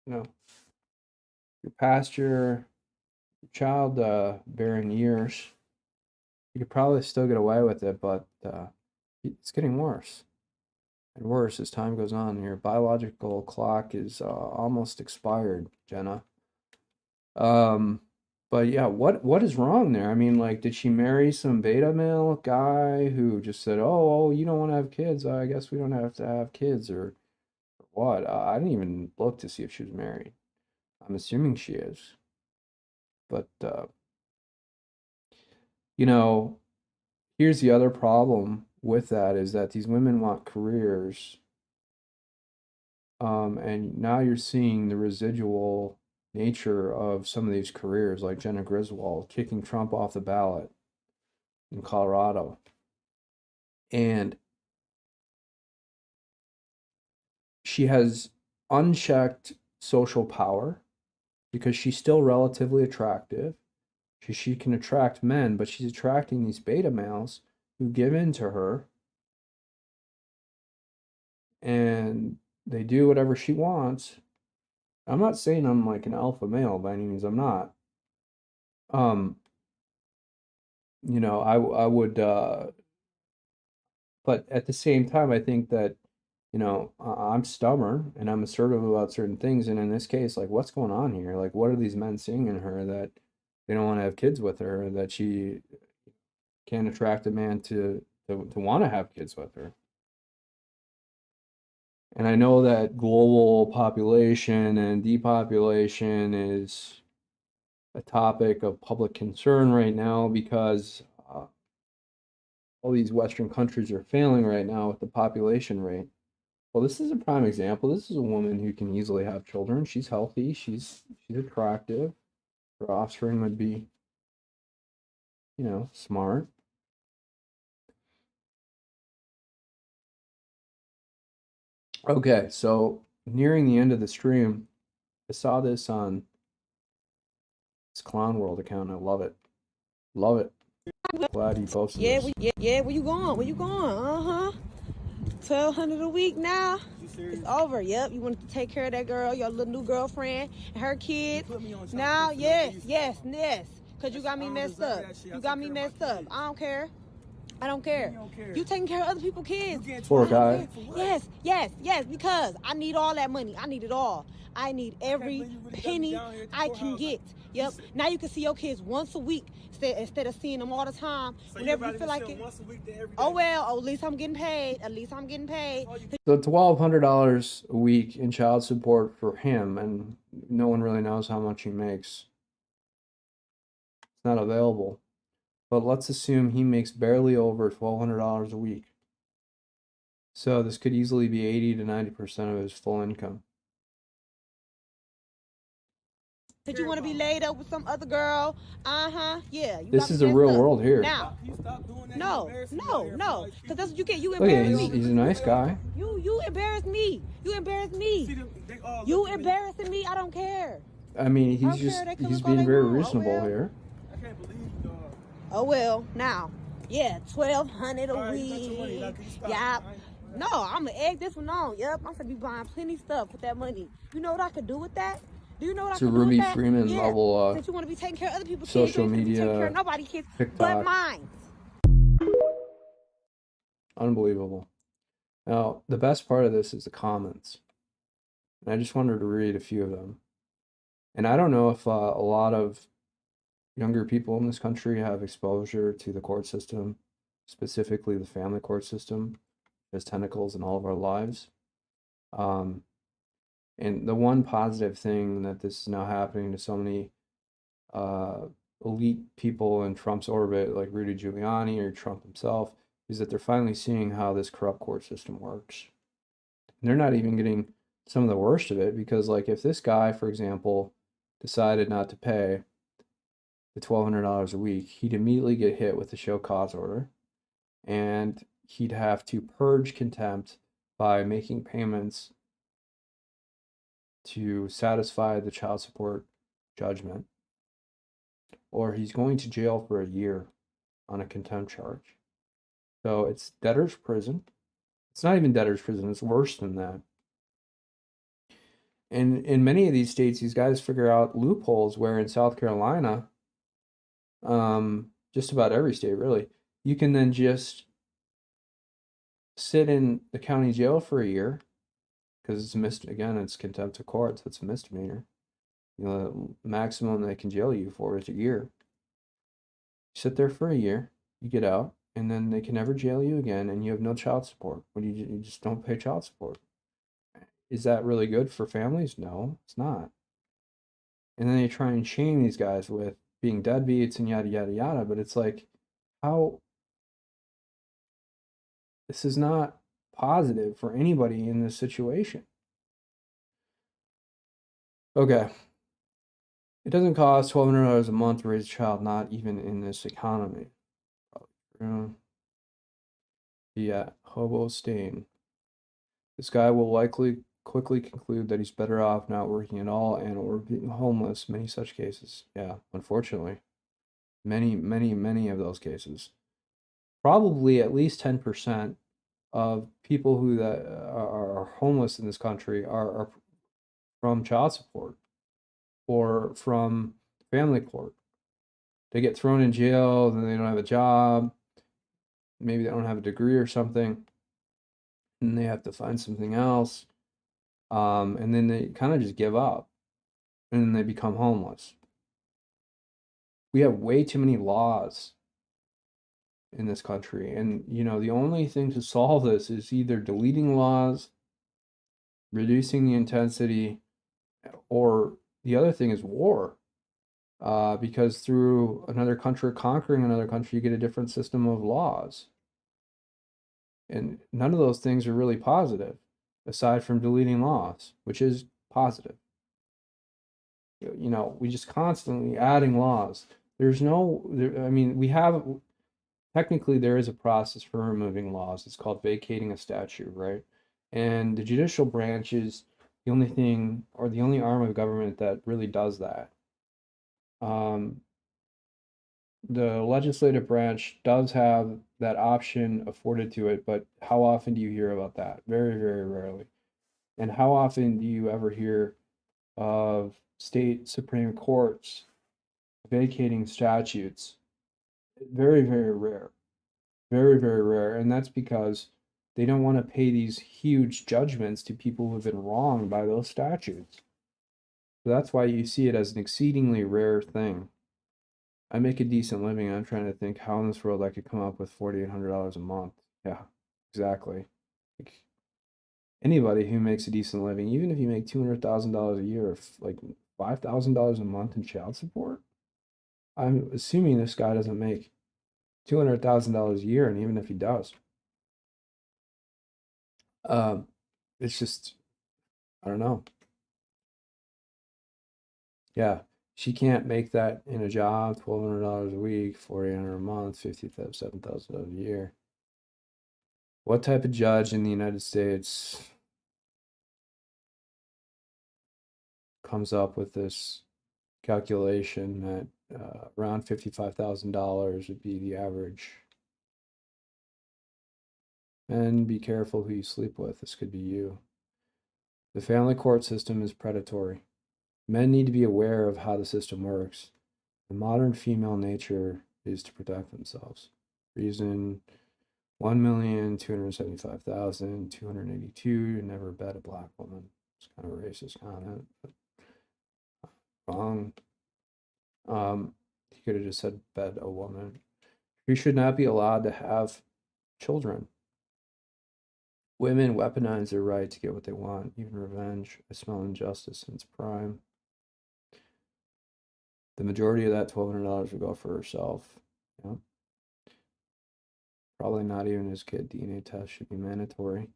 you're past your child bearing years. You could probably still get away with it, but it's getting worse and worse as time goes on. Your biological clock is almost expired, Jena. But yeah, what is wrong there? I mean, like, did she marry some beta male guy who just said, "Oh, you don't want to have kids? I guess we don't have to have kids," or what? I didn't even look to see if she was married. I'm assuming she is, but here's the other problem with that is that these women want careers, and now you're seeing the residual nature of some of these careers, like Jena Griswold kicking Trump off the ballot in Colorado. And she has unchecked social power because she's still relatively attractive. She can attract men, but she's attracting these beta males who give in to her. And they do whatever she wants. I'm not saying I'm like an alpha male by any means. I'm not. you know, I would, but at the same time, I think that, you know, I'm stubborn and I'm assertive about certain things. And in this case, like, what's going on here? Like, what are these men seeing in her that they don't want to have kids with her, that she can't attract a man to want to have kids with her? And I know that global population and depopulation is a topic of public concern right now because all these Western countries are failing right now with the population rate. Well, this is a prime example. This is a woman who can easily have children. She's healthy. She's attractive. Her offspring would be, you know, smart. Okay, so nearing the end of the stream, I saw this on this Clown World account. I love it. Love it. Glad he posted this. Where you going? Where you going? 1,200 a week now. It's over. Yep. You wanted to take care of that girl, your little new girlfriend, and her kids. Now, yes. Because you got me messed up. You got me messed up. I don't care. You taking care of other people's kids. Poor guy. Yes, because I need all that money. I need it all. I need every penny I can get. Yep. Now you can see your kids once a week instead of seeing them all the time. So whenever you feel like it. Once a week to every day. Oh, well, at least I'm getting paid. So $1,200 a week in child support for him, and no one really knows how much he makes. It's not available. But let's assume he makes barely over $1,200 a week. So this could easily be 80 to 90% of his full income. Did you want to be laid up with some other girl? Yeah. This is a real world here. Now, no. Because that's what you get. You Look at embarrass me. he's a nice guy. You embarrass me. You embarrass me. You embarrassing me. I don't care. I mean, he's being very reasonable here. I can't believe you. Oh well, now, yeah, 1,200 a week. Yeah. No, I'm gonna egg this one on. Yep, I'm gonna be buying plenty stuff with that money. You know what I could do with that? Do you know what It's I a could do with Rudy that? Freeman Yeah. level Since you want to be taking care of other people's social kids, you media, take care of nobody's kids TikTok. but mine. Unbelievable. Now, the best part of this is the comments. And I just wanted to read a few of them. And I don't know if a lot of younger people in this country have exposure to the court system, specifically the family court system, as tentacles in all of our lives. And the one positive thing that this is now happening to so many elite people in Trump's orbit, like Rudy Giuliani or Trump himself, is that they're finally seeing how this corrupt court system works. And they're not even getting some of the worst of it, because, like, if this guy, for example, decided not to pay the $1,200 a week, he'd immediately get hit with a show cause order, and he'd have to purge contempt by making payments to satisfy the child support judgment, or he's going to jail for a year on a contempt charge. So it's debtor's prison. It's not even debtor's prison, it's worse than that. And in many of these states, these guys figure out loopholes where in South Carolina, just about every state really, you can then just sit in the county jail for a year, because it's it's contempt of court, so it's a misdemeanor. You know, the maximum they can jail you for is a year. You sit there for a year, you get out, and then they can never jail you again, and you have no child support. When you just don't pay child support. Is that really good for families? No, it's not. And then they try and shame these guys with being deadbeats and yada yada yada, but it's like, how? This is not positive for anybody in this situation. Okay. It doesn't cost $1,200 a month to raise a child, not even in this economy. Yeah, hobo stain. This guy will likely quickly conclude that he's better off not working at all and or being homeless. Many such cases. Yeah, unfortunately. Many of those cases. Probably at least 10% of people who that are homeless in this country are from child support or from family court. They get thrown in jail, then they don't have a job. Maybe they don't have a degree or something, and they have to find something else. And then they kind of just give up, and then they become homeless. We have way too many laws in this country, and the only thing to solve this is either deleting laws, reducing the intensity, or the other thing is war. Because through another country, conquering another country, you get a different system of laws. And none of those things are really positive, aside from deleting laws, which is positive. We just constantly adding laws. Technically there is a process for removing laws. It's called vacating a statute, right? And the judicial branch is the only thing, or the only arm of government that really does that. The legislative branch does have that option afforded to it, but how often do you hear about that? Very, very rarely. And how often do you ever hear of state Supreme Courts vacating statutes? Very, very rare. Very, very rare. And that's because they don't want to pay these huge judgments to people who have been wronged by those statutes. So that's why you see it as an exceedingly rare thing. I make a decent living. I'm trying to think how in this world I could come up with $4,800 a month. Yeah, exactly. Like, anybody who makes a decent living, even if you make $200,000 a year, like $5,000 a month in child support, I'm assuming this guy doesn't make $200,000 a year, and even if he does, it's just, I don't know. Yeah, she can't make that in a job, $1,200 a week, $4,800 a month, $57,000 a year. What type of judge in the United States comes up with this calculation that around $55,000 would be the average? And be careful who you sleep with. This could be you. The family court system is predatory. Men need to be aware of how the system works. The modern female nature is to protect themselves. Reason 1,275,282. Never bet a black woman. It's kind of a racist comment, but wrong. He could have just said bet a woman. You should not be allowed to have children. Women weaponize their right to get what they want, even revenge. I smell injustice in its prime. The majority of that $1,200 would go for herself. Yeah. Probably not even his kid. DNA test should be mandatory.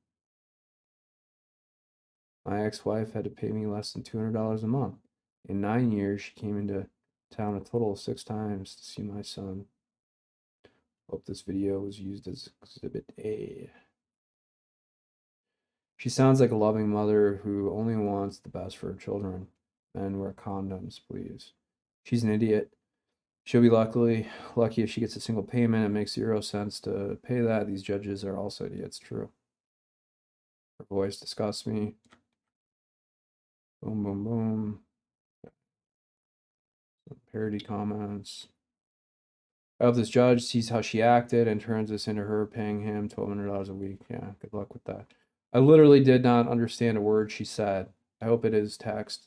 My ex-wife had to pay me less than $200 a month. In 9 years, she came into town a total of 6 times to see my son. Hope this video was used as Exhibit A. She sounds like a loving mother who only wants the best for her children. Men, wear condoms, please. She's an idiot. She'll be lucky if she gets a single payment. It makes 0 sense to pay that. These judges are also idiots. True. Her voice disgusts me. Boom, boom, boom. Some parody comments. I hope this judge sees how she acted and turns this into her paying him $1,200 a week. Yeah, good luck with that. I literally did not understand a word she said. I hope it is tax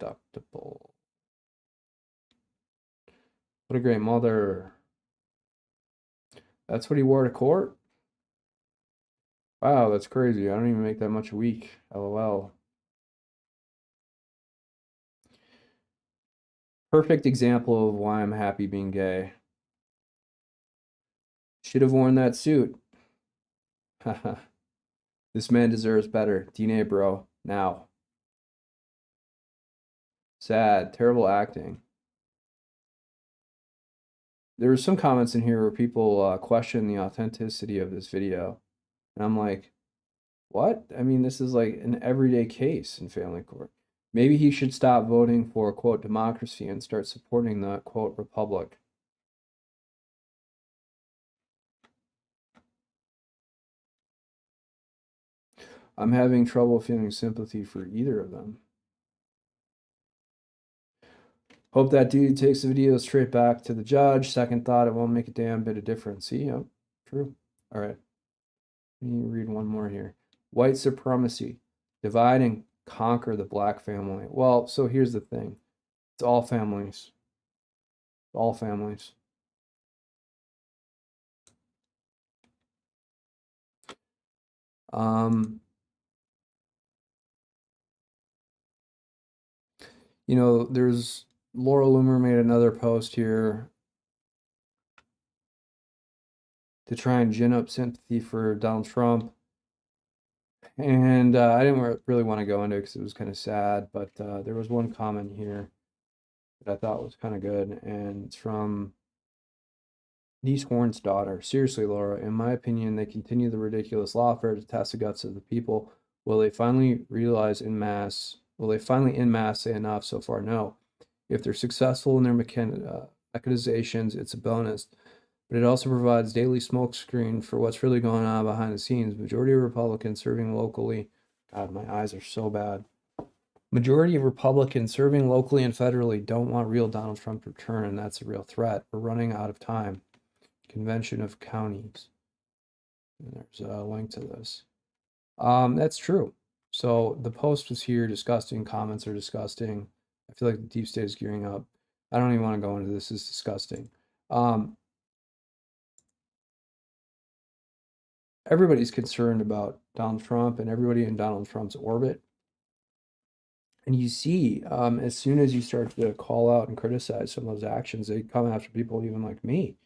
deductible. What a great mother. That's what he wore to court? Wow, that's crazy. I don't even make that much a week. LOL. Perfect example of why I'm happy being gay. Should have worn that suit. Haha. This man deserves better. DNA, bro. Now. Sad. Terrible acting. There were some comments in here where people question the authenticity of this video. And I'm like, what? I mean, this is like an everyday case in family court. Maybe he should stop voting for, quote, democracy and start supporting the, quote, republic. I'm having trouble feeling sympathy for either of them. Hope that dude takes the video straight back to the judge. Second thought, it won't make a damn bit of difference. See, yep, true. All right. Let me read one more here. White supremacy. Divide and conquer the black family. Well, so here's the thing. It's all families. All families. You know, there's Laura Loomer made another post here to try and gin up sympathy for Donald Trump. And I didn't really want to go into it because it was kind of sad, but there was one comment here that I thought was kind of good, and it's from Niece Horn's daughter. Seriously, Laura, in my opinion, they continue the ridiculous lawfare to test the guts of the people. Will they finally realize in mass? Will they finally in mass say enough? So far, no. If they're successful in their mechanizations, it's a bonus. But it also provides daily smokescreen for what's really going on behind the scenes. Majority of Republicans serving locally. God, my eyes are so bad. Majority of Republicans serving locally and federally don't want real Donald Trump to return, and that's a real threat. We're running out of time. Convention of Counties. And there's a link to this. That's true. So the post was here, disgusting. Comments are disgusting. I feel like the deep state is gearing up. I don't even want to go into this. It's disgusting. Everybody's concerned about Donald Trump and everybody in Donald Trump's orbit. And you see, as soon as you start to call out and criticize some of those actions, they come after people even like me,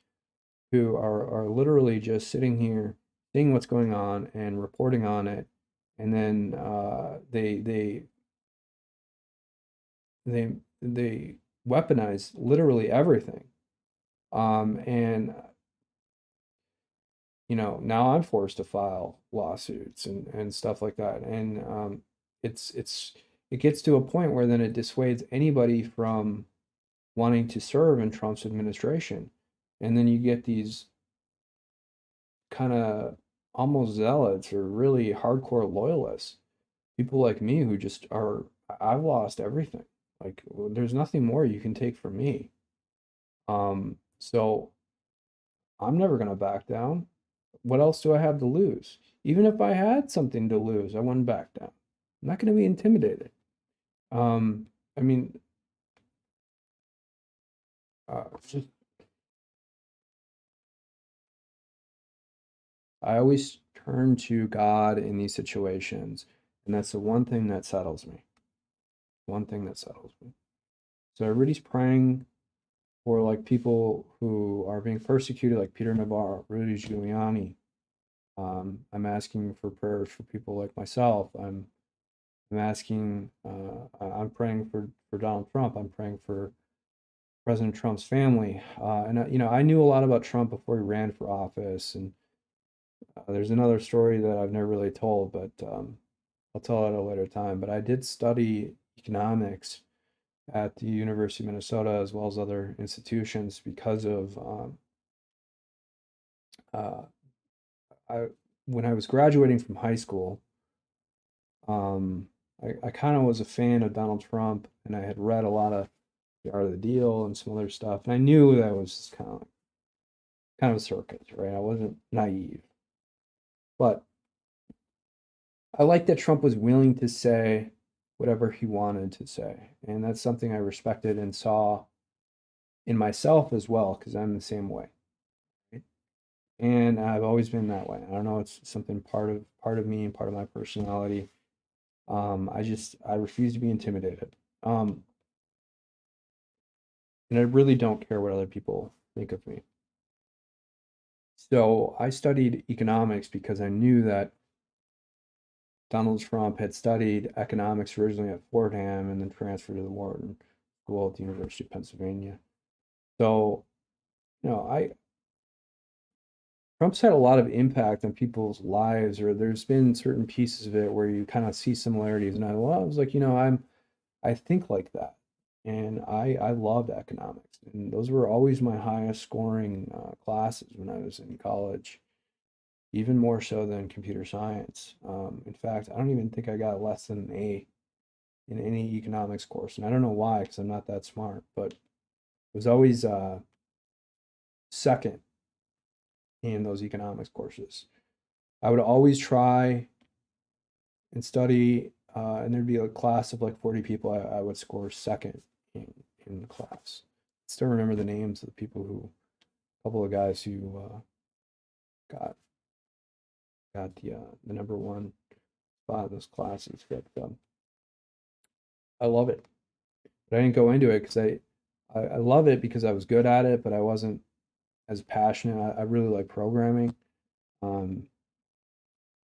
who are literally just sitting here, seeing what's going on and reporting on it, and then they weaponize literally everything. And you know, now I'm forced to file lawsuits and stuff like that, and it gets to a point where then it dissuades anybody from wanting to serve in Trump's administration. And then you get these kind of almost zealots or really hardcore loyalists, people like me who just are, I've lost everything. Like, there's nothing more you can take from me. So I'm never going to back down. What else do I have to lose? Even if I had something to lose, I wouldn't back down. I'm not going to be intimidated. I mean, just I always turn to God in these situations, and that's the one thing that settles me. One thing that settles me. So everybody's praying for like people who are being persecuted, like Peter Navarro, Rudy Giuliani. I'm asking for prayers for people like myself. I'm asking. I'm praying for Donald Trump. I'm praying for President Trump's family. And you know, I knew a lot about Trump before he ran for office, and there's another story that I've never really told, but I'll tell it at a later time. But I did study economics at the University of Minnesota as well as other institutions because of when I was graduating from high school, I kind of was a fan of Donald Trump, and I had read a lot of The Art of the Deal and some other stuff, and I knew that was just kind of a circus, right? I wasn't naive, but I liked that Trump was willing to say whatever he wanted to say, and that's something I respected and saw in myself as well, because I'm the same way. And I've always been that way. I don't know, it's something part of me and part of my personality. I refuse to be intimidated. And I really don't care what other people think of me. So I studied economics because I knew that Donald Trump had studied economics originally at Fordham and then transferred to the Wharton School at the University of Pennsylvania. So, you know, Trump's had a lot of impact on people's lives, or there's been certain pieces of it where you kind of see similarities. And I was like, you know, I think like that. And I loved economics. And those were always my highest scoring classes when I was in college, even more so than computer science. In fact, I don't even think I got less than an A in any economics course. And I don't know why, because I'm not that smart. But was always second in those economics courses. I would always try and study, and there'd be a class of like 40 people. I would score second in the class. I still remember the names of the people who, a couple of guys who got the number one spot in those classes. But I love it. But I didn't go into it because I love it because I was good at it, but I wasn't as passionate. I really like programming. Um,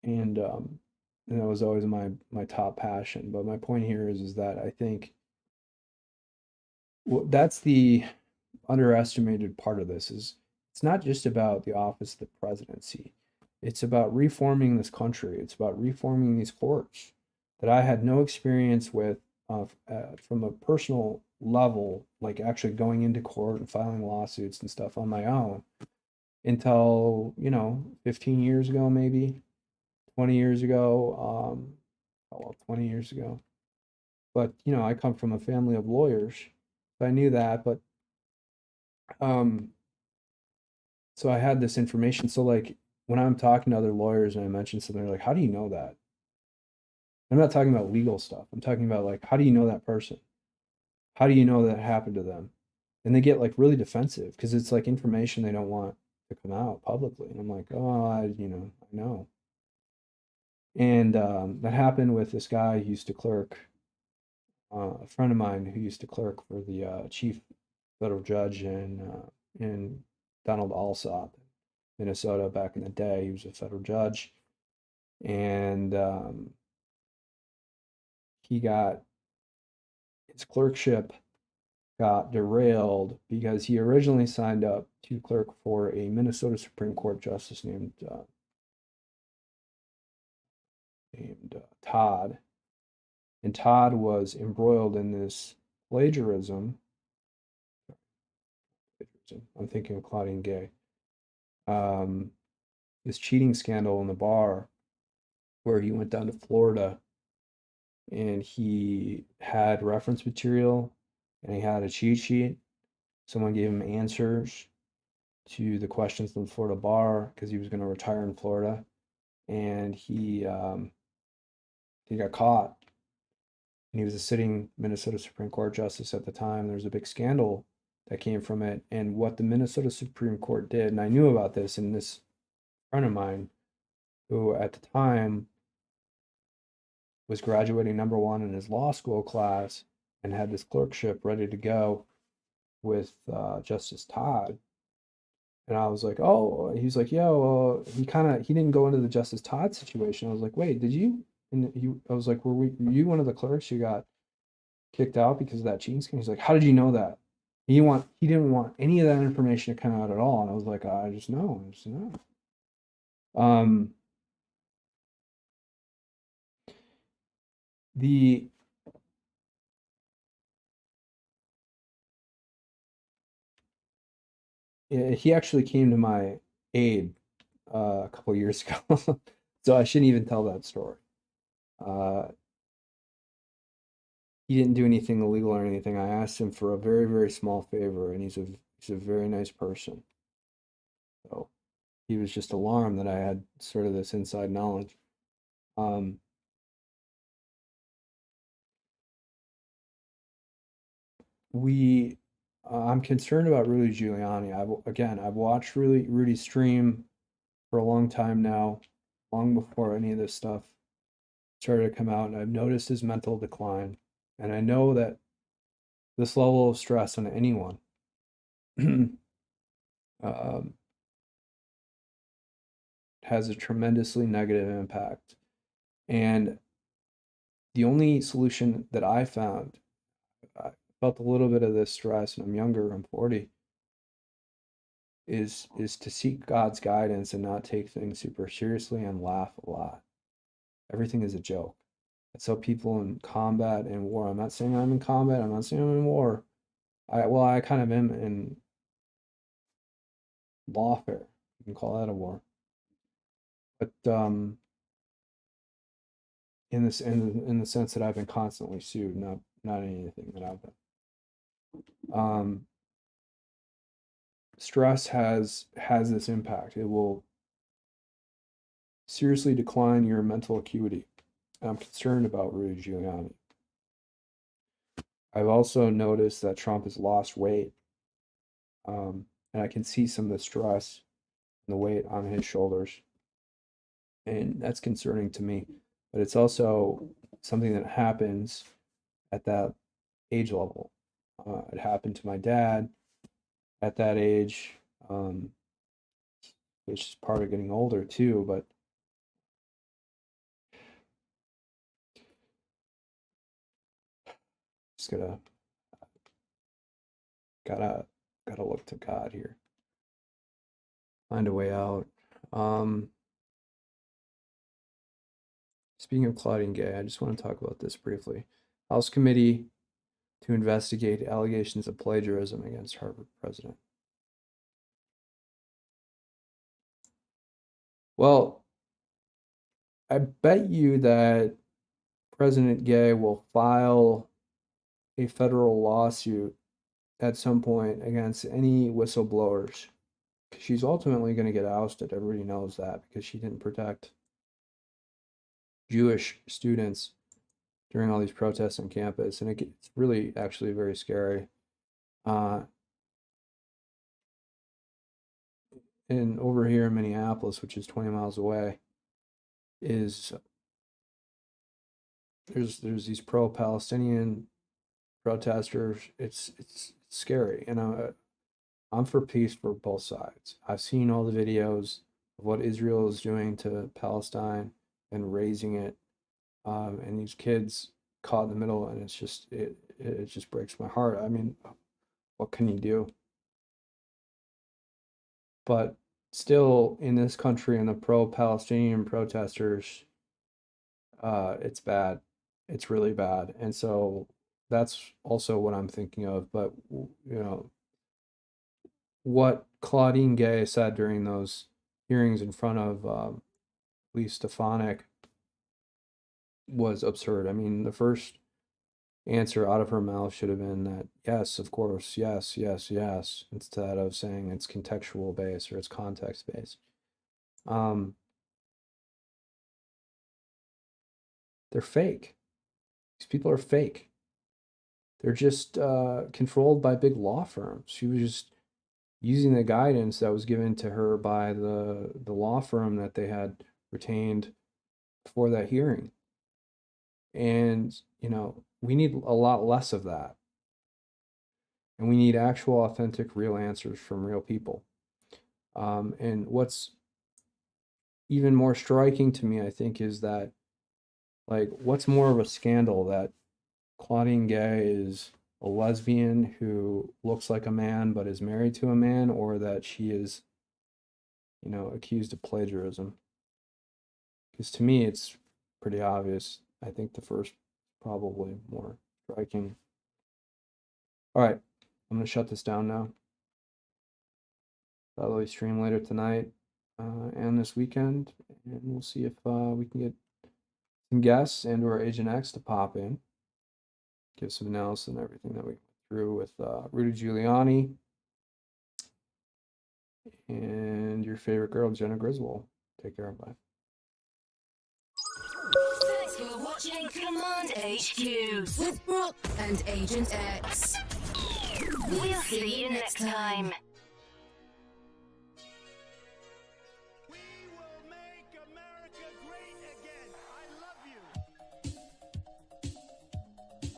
and that was always my top passion. But my point here is that I think that's the underestimated part of this is it's not just about the office of the presidency. It's about reforming this country. It's about reforming these courts that I had no experience with from a personal level, like actually going into court and filing lawsuits and stuff on my own until, 15 years ago, maybe 20 years ago. 20 years ago. But, I come from a family of lawyers. So I knew that, but so I had this information. So like when I'm talking to other lawyers and I mention something, they're like, how do you know that? I'm not talking about legal stuff. I'm talking about like, how do you know that person? How do you know that happened to them? And they get like really defensive because it's like information they don't want to come out publicly. And I'm like, oh, I know. And that happened with this guy who used to clerk, a friend of mine who used to clerk for the chief federal judge in Donald Alsop, Minnesota back in the day. He was a federal judge, and he got his clerkship got derailed because he originally signed up to clerk for a Minnesota Supreme Court justice named Todd, and Todd was embroiled in this plagiarism. I'm thinking of Claudine Gay. This cheating scandal in the bar where he went down to Florida and he had reference material and he had a cheat sheet. Someone gave him answers to the questions in the Florida bar because he was going to retire in Florida, and he got caught. And he was a sitting Minnesota Supreme Court justice at the time. There was a big scandal that came from it, and what the Minnesota Supreme Court did, and I knew about this, and this friend of mine, who at the time was graduating number one in his law school class and had this clerkship ready to go with Justice Todd. And I was like, oh, he's like, yeah, well, he didn't go into the Justice Todd situation. I was like, wait, did you? And I was like, were you one of the clerks who got kicked out because of that cheating scheme? He's like, how did you know that? He didn't want any of that information to come out at all. And I was like, I just know. He actually came to my aid a couple years ago, so I shouldn't even tell that story. He didn't do anything illegal or anything. I asked him for a very, very small favor, and he's a very nice person. So he was just alarmed that I had sort of this inside knowledge. I'm concerned about Rudy Giuliani. I've watched Rudy's stream for a long time now, long before any of this stuff started to come out, and I've noticed his mental decline. And I know that this level of stress on anyone has a tremendously negative impact. And the only solution that I found, I felt a little bit of this stress, and I'm younger, I'm 40, is to seek God's guidance and not take things super seriously and laugh a lot. Everything is a joke. That's how people in combat and war. I'm not saying I'm in combat. I'm not saying I'm in war. I kind of am in lawfare. You can call that a war. But in the sense that I've been constantly sued, not anything that I've done. stress has this impact. It will seriously decline your mental acuity. And I'm concerned about Rudy Giuliani. I've also noticed that Trump has lost weight. And I can see some of the stress and the weight on his shoulders. And that's concerning to me. But it's also something that happens at that age level. It happened to my dad at that age, which is part of getting older too, but just gotta look to God here. Find a way out. Speaking of Claudine Gay, I just want to talk about this briefly. House Committee to investigate allegations of plagiarism against Harvard president. Well, I bet you that President Gay will file a federal lawsuit at some point against any whistleblowers. She's ultimately going to get ousted. Everybody knows that because she didn't protect Jewish students during all these protests on campus. And it's really actually very scary. And over here in Minneapolis, which is 20 miles away, there's these pro-Palestinian protesters. It's scary, and I'm for peace for both sides. I've seen all the videos of what Israel is doing to Palestine and raising it, and these kids caught in the middle, and it just breaks my heart. I mean, what can you do? But still, in this country, and the pro-Palestinian protesters, it's bad. It's really bad, and so that's also what I'm thinking of. But what Claudine Gay said during those hearings in front of Lee Stefanik was absurd. I mean, the first answer out of her mouth should have been that, yes, of course, yes, yes, yes, instead of saying it's contextual based or it's context based. They're fake. These people are fake. They're just controlled by big law firms. She was just using the guidance that was given to her by the law firm that they had retained for that hearing. And, we need a lot less of that. And we need actual, authentic, real answers from real people. And what's even more striking to me, I think, is that, what's more of a scandal, that Claudine Gay is a lesbian who looks like a man but is married to a man, or that she is, accused of plagiarism? Because to me, it's pretty obvious. I think the first probably more striking. All right, I'm going to shut this down now. Probably stream later tonight and this weekend, and we'll see if we can get some guests and or Agent X to pop in, give some analysis and everything that we went through with Rudy Giuliani and your favorite girl, Jena Griswold. Take care, bye. Thanks for watching Command HQ with Brooke and Agent X. We'll see you next time.